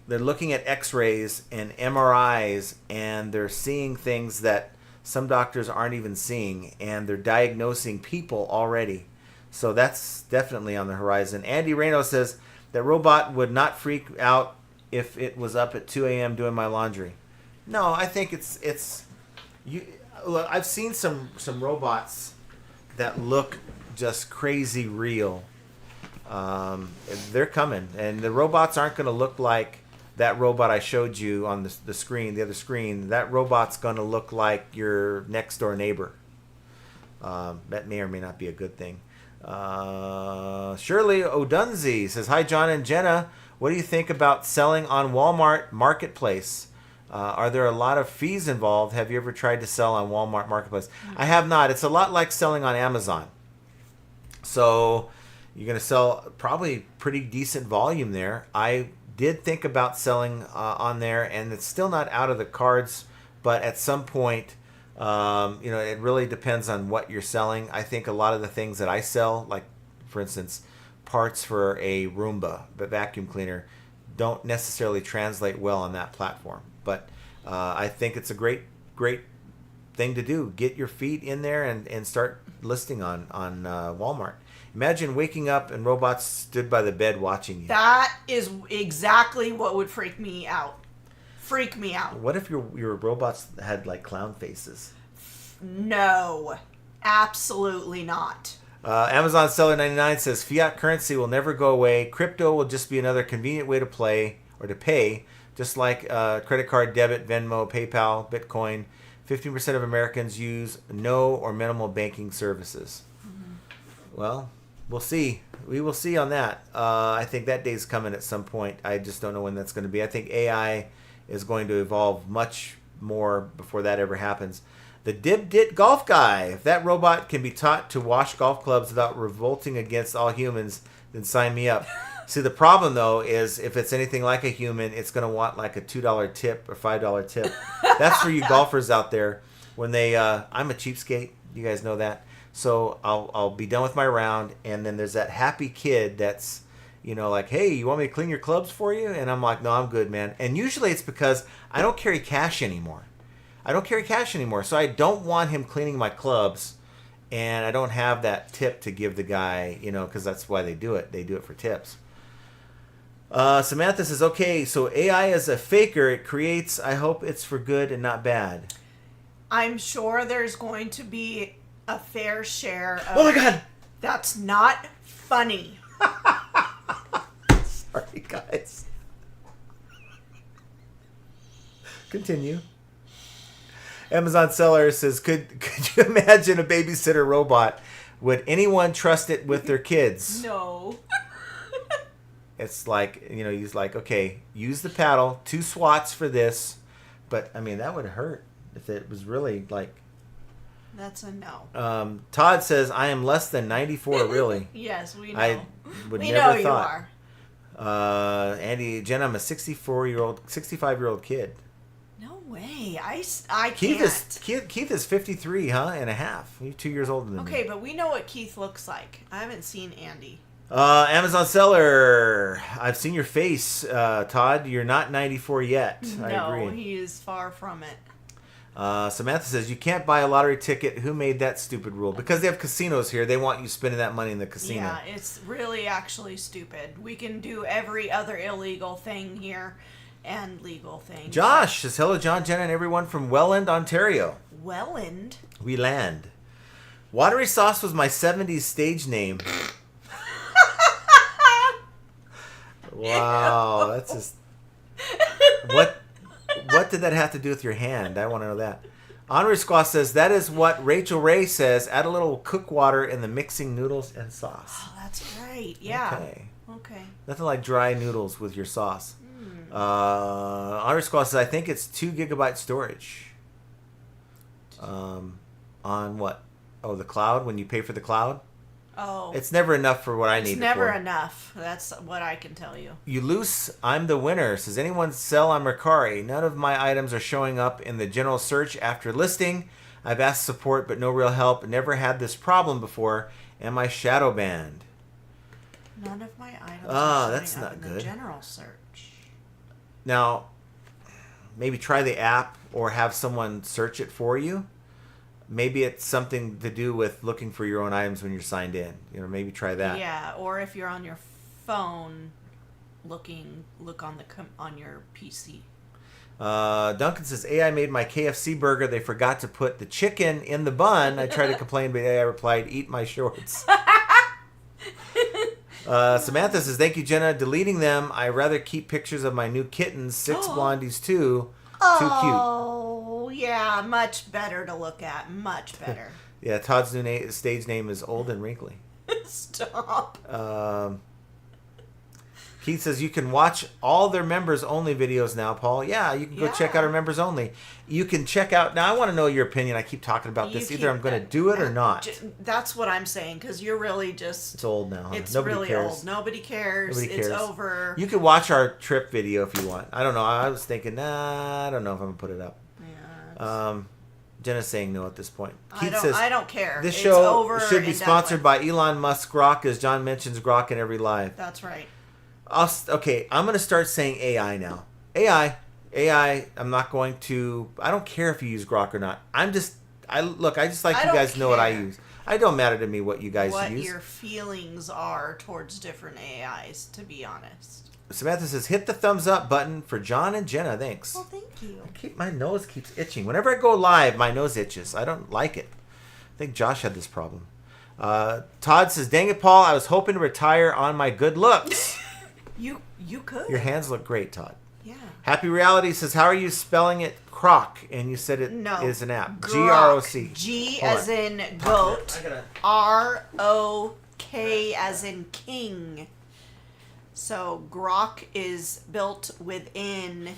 They're looking at X-rays and MRIs, and they're seeing things that some doctors aren't even seeing, and they're diagnosing people already. So that's definitely on the horizon. Andy Reno says that robot would not freak out if it was up at 2 a.m. doing my laundry. No, I think it's you. Look, I've seen some robots that look just crazy real. They're coming, and the robots aren't going to look like that robot I showed you on the screen, the other screen. That robot's going to look like your next door neighbor. That may or may not be a good thing. Shirley O'Dunsey says, hi, John and Jenna. What do you think about selling on Walmart Marketplace? Are there a lot of fees involved? Have you ever tried to sell on Walmart Marketplace? I have not. It's a lot like selling on Amazon. So you're going to sell probably pretty decent volume there. I did think about selling on there, and it's still not out of the cards, but at some point, it really depends on what you're selling. I think a lot of the things that I sell, like for instance, parts for a Roomba, the vacuum cleaner, don't necessarily translate well on that platform. But I think it's a great thing to do. Get your feet in there and start listing on Walmart. Imagine waking up and robots stood by the bed watching you. That is exactly what would freak me out. Freak me out. What if your robots had like clown faces? No, absolutely not. Amazon Seller 99 says fiat currency will never go away. Crypto will just be another convenient way to play or to pay, just like credit card, debit, Venmo, PayPal, Bitcoin. 15% of Americans use no or minimal banking services. Mm-hmm. Well, we'll see. We will see on that. I think that day's coming at some point. I just don't know when that's going to be. I think AI is going to evolve much more before that ever happens. The Dib-Dit Golf Guy. If that robot can be taught to wash golf clubs without revolting against all humans, then sign me up. See, the problem, though, is if it's anything like a human, it's going to want like a $2 tip or $5 tip. That's for you golfers out there. When they, I'm a cheapskate. You guys know that. So I'll be done with my round, and then there's that happy kid that's, like, hey, you want me to clean your clubs for you? And I'm like, no, I'm good, man. And usually it's because I don't carry cash anymore. So I don't want him cleaning my clubs, and I don't have that tip to give the guy, because that's why they do it. They do it for tips. Samantha says, okay, so AI is a faker. It creates, I hope it's for good and not bad. I'm sure there's going to be a fair share of... Oh my God! That's not funny. Sorry, guys. Continue. Amazon seller says, could you imagine a babysitter robot? Would anyone trust it with their kids? No. It's like, he's like, okay, use the paddle, 2 swats for this. But, I mean, that would hurt if it was really like... That's a no. Todd says, I am less than 94, really. Yes, we know. I would we never know thought. You are. Andy, Jen, I'm a 65-year-old kid. No way. I Keith can't. Keith is 53, and a half. You're 2 years older than me. Okay, but we know what Keith looks like. I haven't seen Andy. Amazon seller, I've seen your face, Todd. You're not 94 yet. I agree. No, he is far from it. Samantha says, you can't buy a lottery ticket. Who made that stupid rule? Because they have casinos here. They want you spending that money in the casino. Yeah, it's really actually stupid. We can do every other illegal thing here and legal thing. Josh says, hello, John, Jenna, and everyone from Welland, Ontario. Welland? We land. Watery Sauce was my 70s stage name. Wow, that's just... What did that have to do with your hand? I want to know that. Honorary Squaw says, that is what Rachel Ray says. Add a little cook water in the mixing noodles and sauce. Oh, that's right. Yeah. Okay. Nothing like dry noodles with your sauce. Honorary Squaw says, I think it's 2 gigabyte storage. On what? Oh, the cloud, when you pay for the cloud? Oh. It's never enough for what I need it for. It's never enough. That's what I can tell you. Ulus, I'm the winner. Says, anyone sell on Mercari? None of my items are showing up in the general search after listing. I've asked support, but no real help. Never had this problem before. Am I shadow banned? None of my items are that's showing up not in good. the general search. Now, maybe try the app or have someone search it for you. Maybe it's something to do with looking for your own items when you're signed in. Maybe try that. Yeah, or if you're on your phone, look on your PC. Duncan says, AI made my KFC burger. They forgot to put the chicken in the bun. I tried to complain, but AI replied, eat my shorts. Samantha says, thank you, Jenna. Deleting them. I rather keep pictures of my new kittens, 6 blondies too. Too cute. Oh, yeah, much better to look at. Much better. Yeah, Todd's new stage name is Old and Wrinkly. Stop. Keith says, you can watch all their members only videos now, Paul. Yeah, you can go check out our members only. You can check out, now I want to know your opinion. I keep talking about this. Either I'm going to do it or not. That's what I'm saying, because you're really just... It's old now. It's Nobody really cares. old. Nobody cares. It's over. You can watch our trip video if you want. I don't know. I was thinking, I don't know if I'm going to put it up. Yeah. Jenna's saying no at this point. I don't care. This it's show over should be sponsored by Elon Musk Grok, as John mentions Grok in every live. That's right. Okay, I'm going to start saying AI now. AI, I'm not going to... I don't care if you use Grok or not. I just like you guys know what I use. It don't matter to me what you guys use. What your feelings are towards different AIs, to be honest. Samantha says, hit the thumbs up button for John and Jenna. Thanks. Well, thank you. My nose keeps itching. Whenever I go live, my nose itches. I don't like it. I think Josh had this problem. Todd says, dang it, Paul. I was hoping to retire on my good looks. You could. Your hands look great, Todd. Yeah. Happy Reality says, how are you spelling it? Croc. And you said it is an app. G-R-O-C. G as in goat. R-O-K as in king. So Grok is built within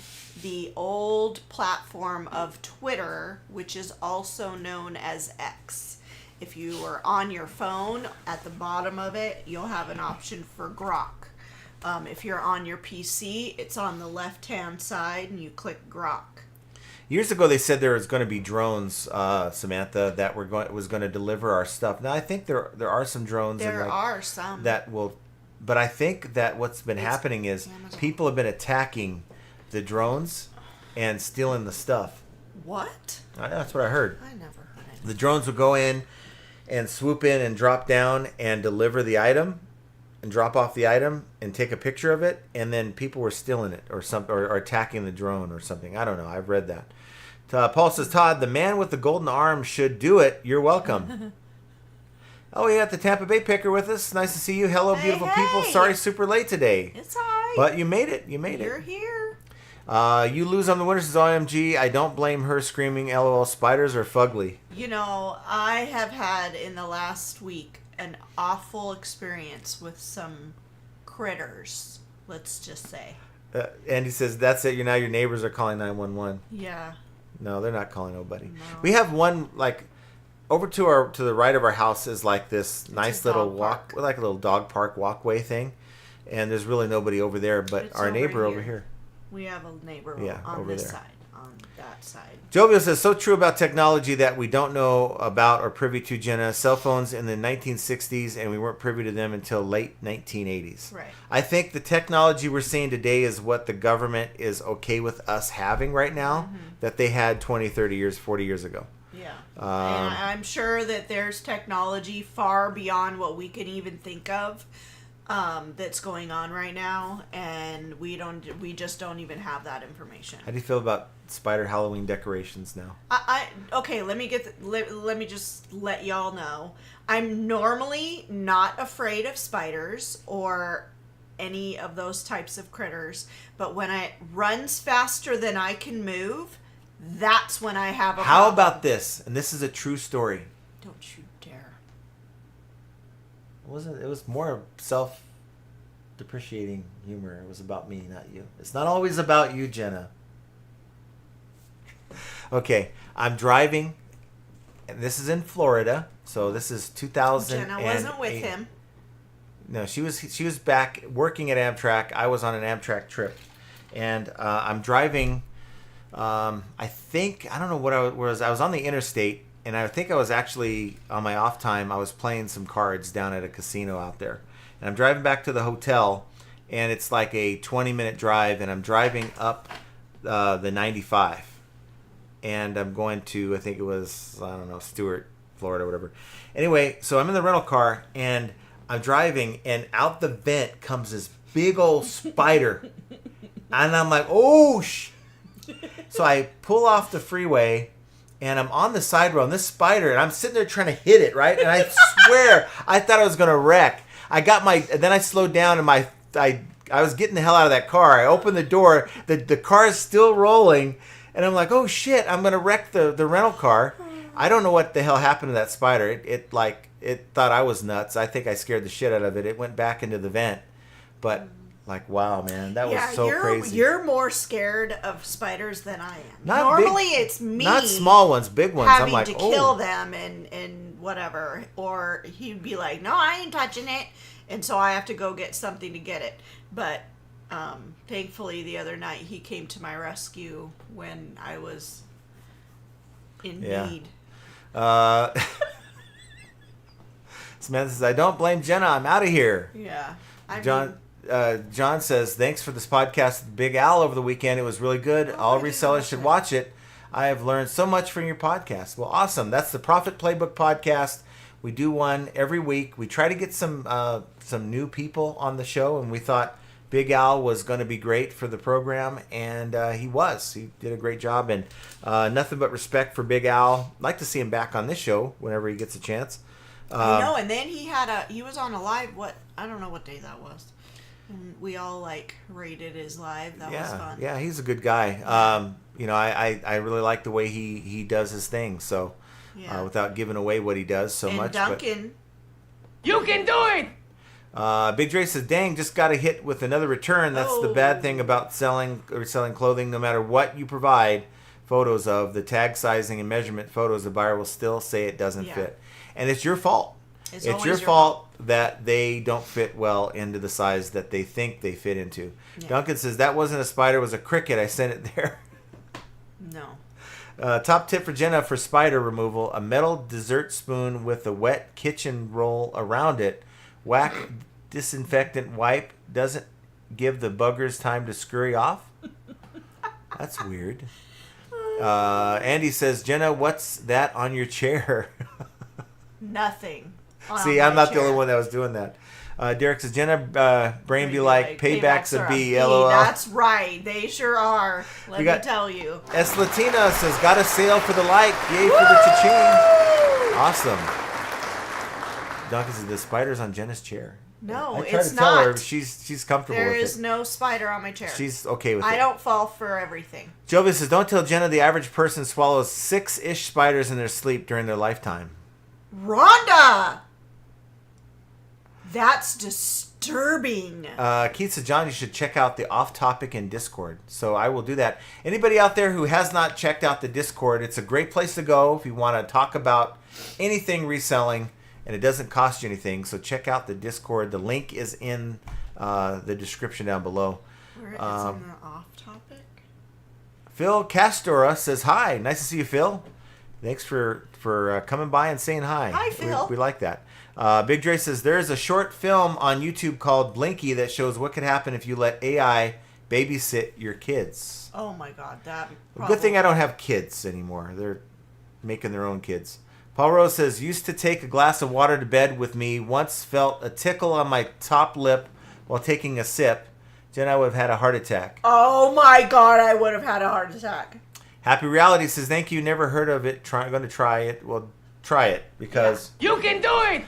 the old platform of Twitter, which is also known as X. If you are on your phone, at the bottom of it, you'll have an option for Grok. If you're on your PC, it's on the left-hand side, and you click Grok. Years ago, they said there was going to be drones, Samantha, that was going to deliver our stuff. Now, I think there are some drones. There are some that will, but I think that what's been happening is Amazon. people have been attacking the drones and stealing the stuff. What? That's what I heard. I never heard it. The drones would go in and swoop in and drop down and deliver the item and drop off the item and take a picture of it, and then people were stealing it or attacking the drone or something. I don't know. I've read that. Paul says, Todd, the man with the golden arm should do it. You're welcome. Oh, we got the Tampa Bay picker with us. Nice to see you. Hello, beautiful people. Sorry, super late today. It's all right. But you made it. You're here. You lose on the winner, says OMG. I don't blame her screaming, LOL, spiders are fugly. You know, I have had in the last week an awful experience with some critters, let's just say. Andy says, that's it. Now your neighbors are calling 911. Yeah. No, they're not calling nobody. No. We have one, like, over to the right of our house is like this nice little walk, like a little dog park walkway thing. And there's really nobody over there, but It's our neighbor over here. We have a neighbor on over this there. side, on that side. Jovial says, so true about technology that we don't know about or privy to, Jenna. Cell phones in the 1960s, and we weren't privy to them until late 1980s. Right. I think the technology we're seeing today is what the government is okay with us having right now that they had 20, 30 years, 40 years ago. Yeah. And I'm sure that there's technology far beyond what we can even think of that's going on right now, and we just don't even have that information. How do you feel about spider Halloween decorations now? Okay, let me just let y'all know. I'm normally not afraid of spiders or any of those types of critters, but when it runs faster than I can move, that's when I have a How problem. about this? And this is a true story. Don't you dare. It was more self-depreciating humor. It was about me, not you. It's not always about you, Jenna. Okay, I'm driving, and this is in Florida. So this is 2000. Jenna wasn't with him. No, she was back working at Amtrak. I was on an Amtrak trip, and I'm driving. I don't know what I was. I was on the interstate, and I think I was actually on my off time. I was playing some cards down at a casino out there, and I'm driving back to the hotel, and it's like a 20-minute drive, and I'm driving up the 95, and I'm going to, I think it was, I don't know, Stewart, Florida, whatever. Anyway, so I'm in the rental car, and I'm driving, and out the vent comes this big old spider, and I'm like, oh So I pull off the freeway, and I'm on the side road, and this spider, and I'm sitting there trying to hit it, right? And I swear, I thought I was going to wreck. Then I slowed down, and I was getting the hell out of that car. I opened the door, the car is still rolling, and I'm like, oh shit, I'm going to wreck the rental car. I don't know what the hell happened to that spider. It thought I was nuts. I think I scared the shit out of it. It went back into the vent, but... Like, wow, man, that was so crazy. You're more scared of spiders than I am. Normally, it's me. Not small ones, big ones. Having I'm like, to kill them and whatever. Or he'd be like, no, I ain't touching it. And so I have to go get something to get it. But thankfully, the other night, he came to my rescue when I was in need. Samantha says, I don't blame Jenna. I'm out of here. Yeah. John says, thanks for this podcast with Big Al over the weekend. It was really good. All resellers should watch it. I have learned so much from your podcast. Well, awesome. That's the Profit Playbook podcast. We do one every week. We try to get some new people on the show, and we thought Big Al was going to be great for the program, and he was. He did a great job, and nothing but respect for Big Al. I'd like to see him back on this show whenever he gets a chance. I know, and then he was on a live, I don't know what day that was. And we all rated his live. That was fun. Yeah, he's a good guy. I really like the way he does his thing. So, without giving away what he does so much. Duncan, you can do it. Big Dre says, "Dang, just got a hit with another return. That's the bad thing about selling clothing. No matter what you provide photos of, the tag sizing and measurement photos, the buyer will still say it doesn't fit, and it's your fault. It's your fault that they don't fit well into the size that they think they fit into." Yeah. Duncan says, that wasn't a spider, it was a cricket. I sent it there. No. Top tip for Jenna for spider removal: a metal dessert spoon with a wet kitchen roll around it. Whack disinfectant wipe. Doesn't give the buggers time to scurry off. That's weird. Andy says, Jenna, what's that on your chair? Nothing. See, I'm not the only one that was doing that. Derek says, Jenna, brain be like, payback's a B, LOL. That's right. They sure are. Let me tell you. S. Latina says, got a sale for the like. Yay for the cha-ching. Awesome. Duncan says, the spider's on Jenna's chair. No, I tried it's to tell not. her she's comfortable with it. There is no spider on my chair. She's okay with it. I don't fall for everything. Jovi says, don't tell Jenna the average person swallows 6-ish spiders in their sleep during their lifetime. Rhonda! That's disturbing. Keith says, John, you should check out the Off Topic in Discord. So I will do that. Anybody out there who has not checked out the Discord, it's a great place to go if you want to talk about anything reselling, and it doesn't cost you anything. So check out the Discord. The link is in the description down below. Where it's in the Off Topic? Phil Castora says, hi. Nice to see you, Phil. Thanks for coming by and saying hi. Hi, Phil. We like that. Big Dre says, there's a short film on YouTube called Blinky that shows what could happen if you let AI babysit your kids. Oh, my God. Good thing I don't have kids anymore. They're making their own kids. Paul Rose says, used to take a glass of water to bed with me. Once felt a tickle on my top lip while taking a sip. Then I would have had a heart attack. Oh, my God. I would have had a heart attack. Happy Reality says, thank you. Never heard of it. Going to try it. Well, try it because... You can do it!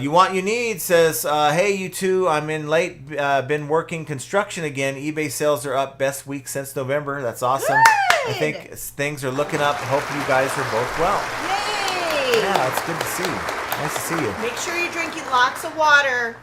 You Want You Need says, hey, you two, I'm in late. Been working construction again. eBay sales are up. Best week since November. That's awesome. Good. I think things are looking up. Hope you guys are both well. Yay! Yeah, it's good to see you. Nice to see you. Make sure you're drinking lots of water.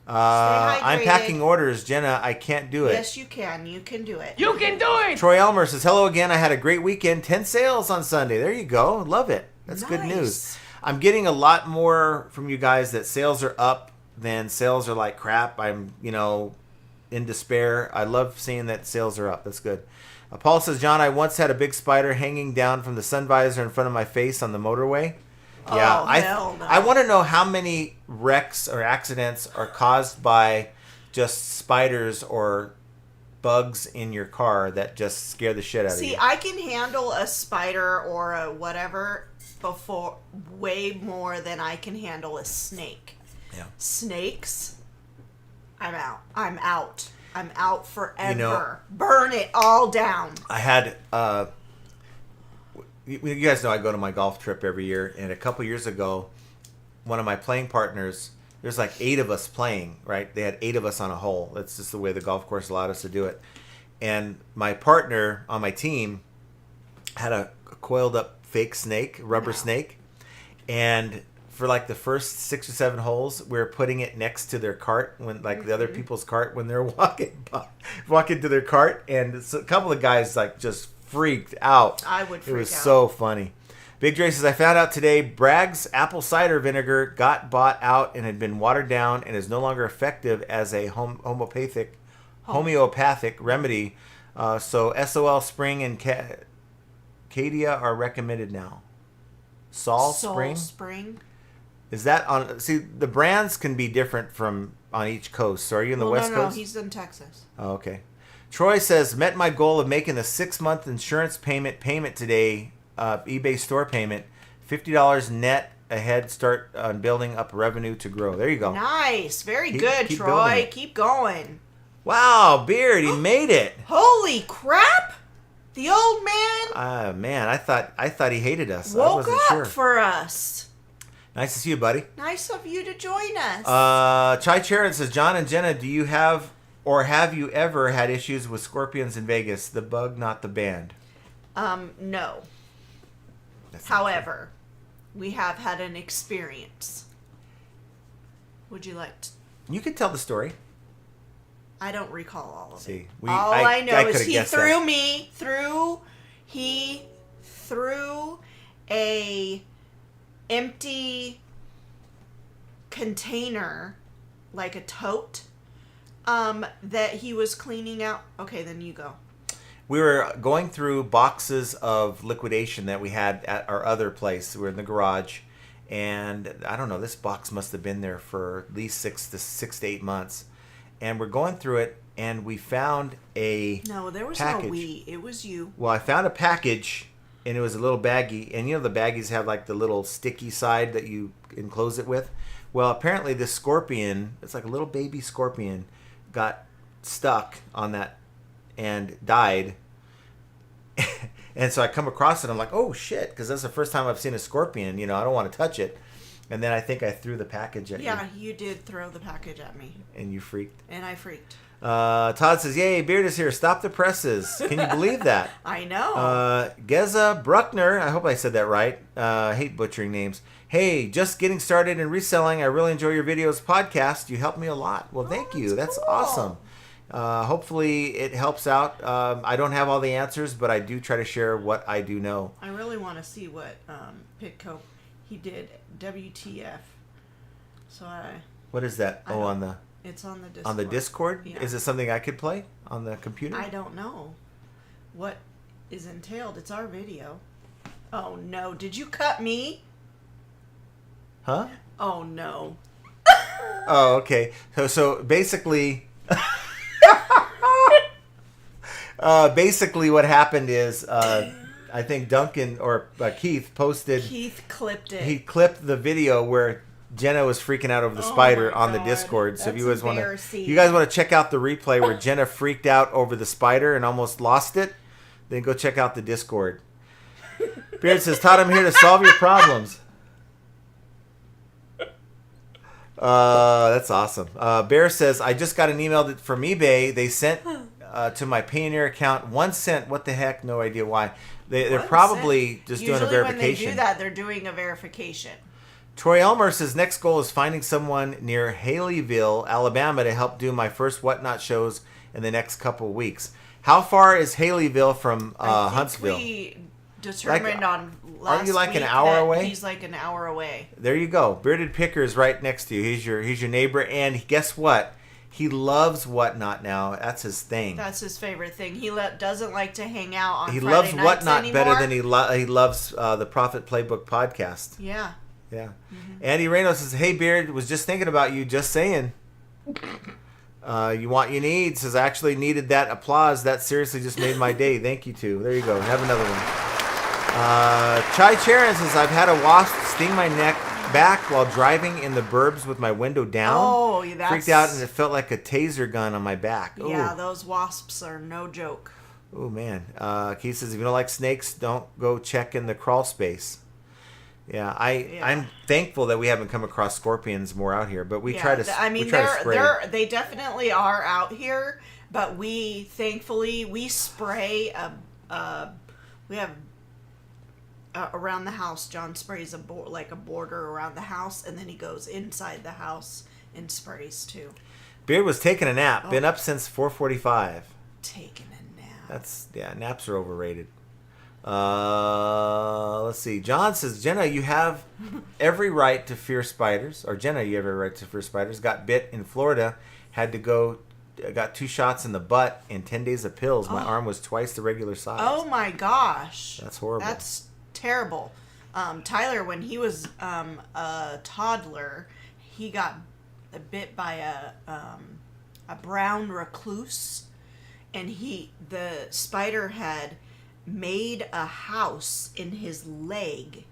I'm packing orders. Jenna, I can't do it. Yes, you can. You can do it. You can do it! Troy Elmer says, hello again. I had a great weekend. 10 sales on Sunday. There you go. Love it. That's good news. I'm getting a lot more from you guys that sales are up than sales are like crap. I'm, in despair. I love seeing that sales are up. That's good. Paul says, John, I once had a big spider hanging down from the sun visor in front of my face on the motorway. Yeah, hell no. I want to know how many wrecks or accidents are caused by just spiders or bugs in your car that just scare the shit out of you. See, I can handle a spider or a whatever before way more than I can handle a snake. Yeah. Snakes, I'm out. I'm out forever. Burn it all down. I had you guys know I go to my golf trip every year, and a couple years ago, one of my playing partners, there's like 8 of us playing, right? They had 8 of us on a hole. That's just the way the golf course allowed us to do it. And my partner on my team had a coiled up fake snake, rubber snake, and for like the first 6 or 7 holes, we were putting it next to their cart when the other people's cart when they're walking to their cart, and a couple of guys like just freaked out. I would freak out. It was so funny. Big Dre says, I found out today Bragg's apple cider vinegar got bought out and had been watered down and is no longer effective as a homeopathic remedy. So SOL Spring and Cadia are recommended now. Sol Spring? Is that on... See, the brands can be different from on each coast. So are you in the West Coast? No, he's in Texas. Oh, okay. Troy says, met my goal of making the 6-month insurance payment today, eBay store payment, $50 net ahead, start on building up revenue to grow. There you go. Nice. Very good, Troy. Keep going. Wow, Beard, he made it. Holy crap. The old man. Man, I thought he hated us. Woke I wasn't up sure. For us. Nice to see you, buddy. Nice of you to join us. Chai Charon says, John and Jenna, do you have or have you ever had issues with scorpions in Vegas? The bug, not the band. No. However, we have had an experience. Would you like to? You can tell the story. I don't recall all of it. All I know is he threw a empty container, like a tote, that he was cleaning out. Okay, then you go. we were going through boxes of liquidation that we had at our other place. We were in the garage, and I don't know, this box must have been there for at least 6 to 8 months. And we're going through it, and we found a No, there was package. no we. It was you. Well, I found a package, and it was a little baggie. And you know the baggies have like the little sticky side that you enclose it with? Well, apparently this scorpion, it's like a little baby scorpion, got stuck on that and died. And so I come across it, I'm like, oh shit, because that's the first time I've seen a scorpion. You know, I don't want to touch it. And then I think I threw the package at you. Yeah, you did throw the package at me. And you freaked. And I freaked. Todd says, yay, Beard is here. Stop the presses. Can you believe that? I know. Geza Bruckner, I hope I said that right. I hate butchering names. Hey, just getting started in reselling. I really enjoy your videos, podcast. You help me a lot. Well, thank you. That's cool. awesome. Hopefully it helps out. I don't have all the answers, but I do try to share what I do know. I really want to see what Pitco, he did WTF. So What is that? I Oh, don't- it's on the Discord. on the Discord? Yeah. Is it something I could play on the computer? I don't know what is entailed. It's our video. Oh no! Did you cut me? Huh? Oh no! Oh, okay. So basically, basically what happened is, I think Duncan or Keith posted. Keith clipped it. He clipped the video where Jenna was freaking out over the Oh spider my on the God. Discord. So if you That's guys want to, embarrassing. you guys want to check out the replay where Jenna freaked out over the spider and almost lost it, then go check out the Discord. Beard says, Todd, I'm here to solve your problems. That's awesome. Bear says, I just got an email from eBay. They sent to my Payoneer account 1 cent. What the heck? No idea why. They're 1 probably cent. just Usually doing a verification. when they do that, they're doing a verification. Troy Elmer says, next goal is finding someone near Haleyville, Alabama to help do my first Whatnot shows in the next couple of weeks. How far is Haleyville from I think Huntsville? we determined on last aren't you like an week hour that away? He's like an hour away. There you go. Bearded Picker is right next to you. He's your neighbor, and guess what? He loves Whatnot now. That's his thing. That's his favorite thing. He doesn't like to hang out on He Friday loves nights Whatnot anymore. better than he loves the Profit Playbook podcast. Yeah. Yeah. Andy Reynolds says, hey, Beard, was just thinking about you, just saying. You want, you need. Says, I actually needed that applause. That seriously just made my day. Thank you, too. There you go. Have another one. Chai Charon says, I've had a wasp sting my neck back while driving in the burbs with my window down. Oh, that's... Freaked out, and it felt like a taser gun on my back. Yeah, Ooh. those wasps are no joke. Oh, man. Keith says, if you don't like snakes, don't go check in the crawl space. Yeah, I'm thankful that we haven't come across scorpions more out here, but we try to. I mean, we try to spray. they definitely are out here, but we spray. We have around the house. John sprays a border around the house, and then he goes inside the house and sprays too. Beard was taking a nap. Been up since 4:45. Taking a nap. Naps are overrated. Let's see. John says, Jenna, you have every right to fear spiders. Or Jenna, you have every right to fear spiders. Got bit in Florida. Got 2 shots in the butt and 10 days of pills. My arm was twice the regular size. Oh my gosh. That's horrible. That's terrible. Tyler, when he was a toddler, he got bit by a brown recluse, and the spider had made a house in his leg,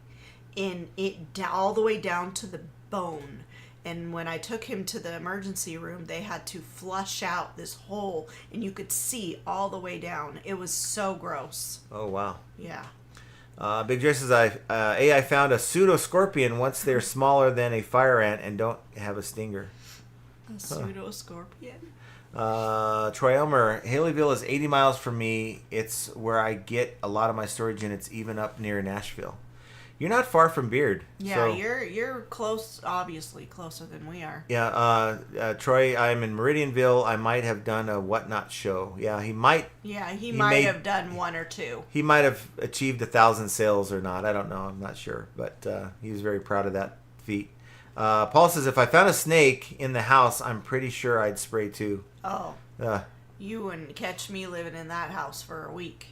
all the way down to the bone. And when I took him to the emergency room, they had to flush out this hole, and you could see all the way down. It was so gross. Oh, wow. Yeah. Big J says, I found a pseudo scorpion once they're smaller than a fire ant and don't have a stinger. A pseudo scorpion. Troy Elmer, Haleyville is 80 miles from me. It's where I get a lot of my storage units, even up near Nashville. You're not far from Beard. Yeah, so, you're close, obviously closer than we are. Yeah, Troy, I'm in Meridianville. I might have done a Whatnot show. Yeah, he might. Yeah, he might have done 1 or 2. He might have achieved 1,000 sales or not. I don't know. I'm not sure. But he was very proud of that feat. Paul says, if I found a snake in the house, I'm pretty sure I'd spray too. Oh. You wouldn't catch me living in that house for a week.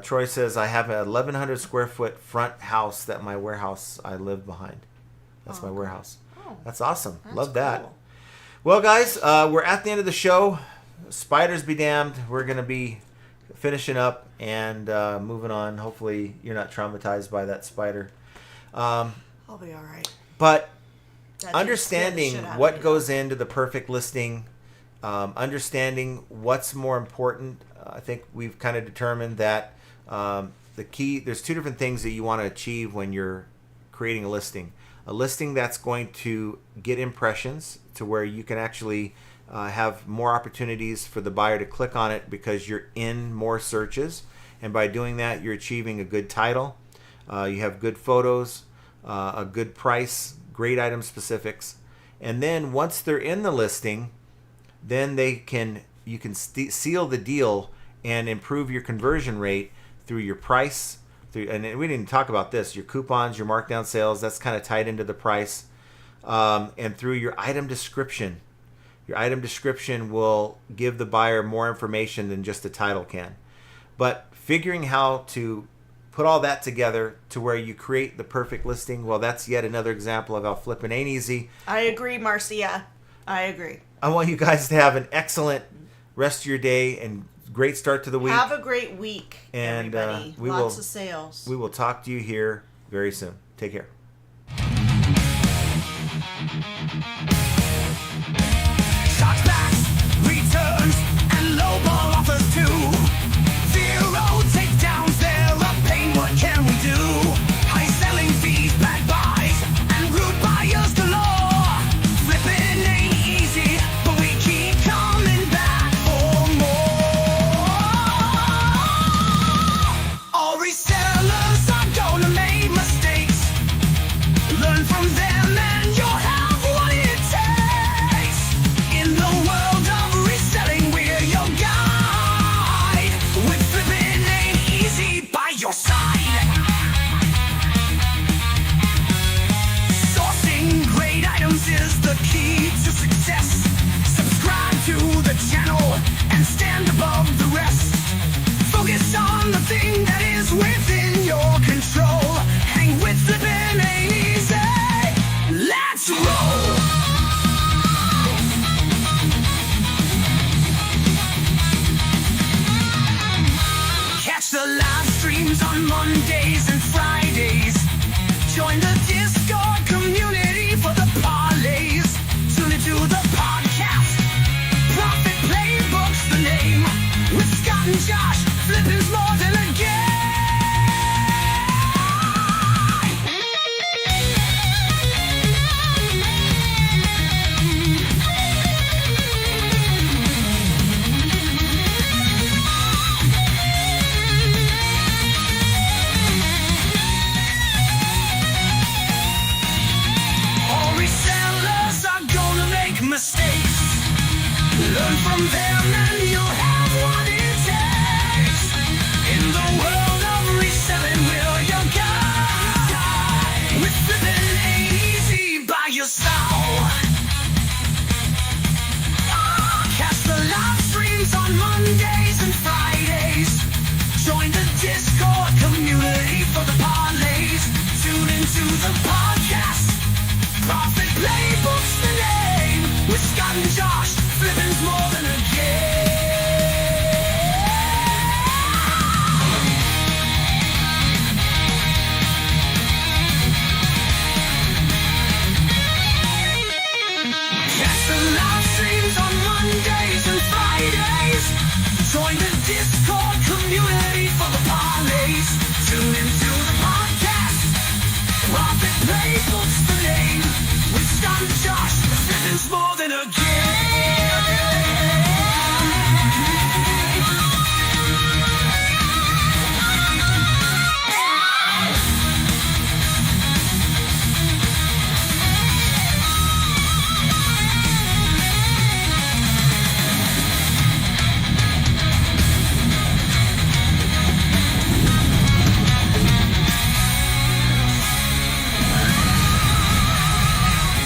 Troy says, I have a 1,100 square foot front house that my warehouse I live behind. That's my warehouse. Oh, That's awesome. that's Love that. cool. Well, guys, we're at the end of the show. Spiders be damned. We're going to be finishing up and moving on. Hopefully you're not traumatized by that spider. I'll be all right. But That understanding shit out of what me, goes into the perfect listing, understanding what's more important. I think we've kind of determined that the key, there's two different things that you want to achieve when you're creating a listing. A listing that's going to get impressions to where you can actually have more opportunities for the buyer to click on it because you're in more searches. And by doing that, you're achieving a good title. You have good photos, a good price, great item specifics. And then once they're in the listing, then you can seal the deal and improve your conversion rate through your price, and we didn't talk about this, your coupons, your markdown sales, that's kind of tied into the price, and through your item description. Your item description will give the buyer more information than just the title can. But figuring how to put all that together to where you create the perfect listing, well, that's yet another example of how flipping ain't easy. I agree, Marcia. I agree. I want you guys to have an excellent rest of your day and great start to the week. Have a great week, And, everybody. we Lots will- of sales. We will talk to you here very soon. Take care. Chargebacks, returns, and lowball offers too. Zero takedowns, they're a pain, what can we do? High selling fees, bad buys, and rude buyers galore. Flipping ain't easy, but we keep coming back for more. All resellers are gonna make mistakes. Learn from them and you'll have what it takes. In the world of reselling, we're your guide. With flipping ain't easy by your side. Sourcing great items is the key to success. Subscribe to the channel and stand above the rest. Focus on the thing that is within your control. Hang with flipping ain't easy. Let's roll. Catch the live streams on Mondays and Fridays. Join the Discord community for the parlays. Tune into the podcast. Profit Playbook's the name. With Scott and Josh, flipping's more than a game. All resellers are gonna make mistakes. Learn from them and you'll have what it takes. In the world of reselling, we're your guide. With flipping ain't easy by your side. Catch the live streams on Mondays and Fridays. Join the Discord community for the parlays. Tune into the podcast. Profit Playbook's the name. With Scott and Josh, flipping's more than a game. Catch the live streams on Mondays and Fridays. Join the Discord community for the parlays. Tune into the podcast. Profit Playbook's the name. With Scott and Josh, flipping's more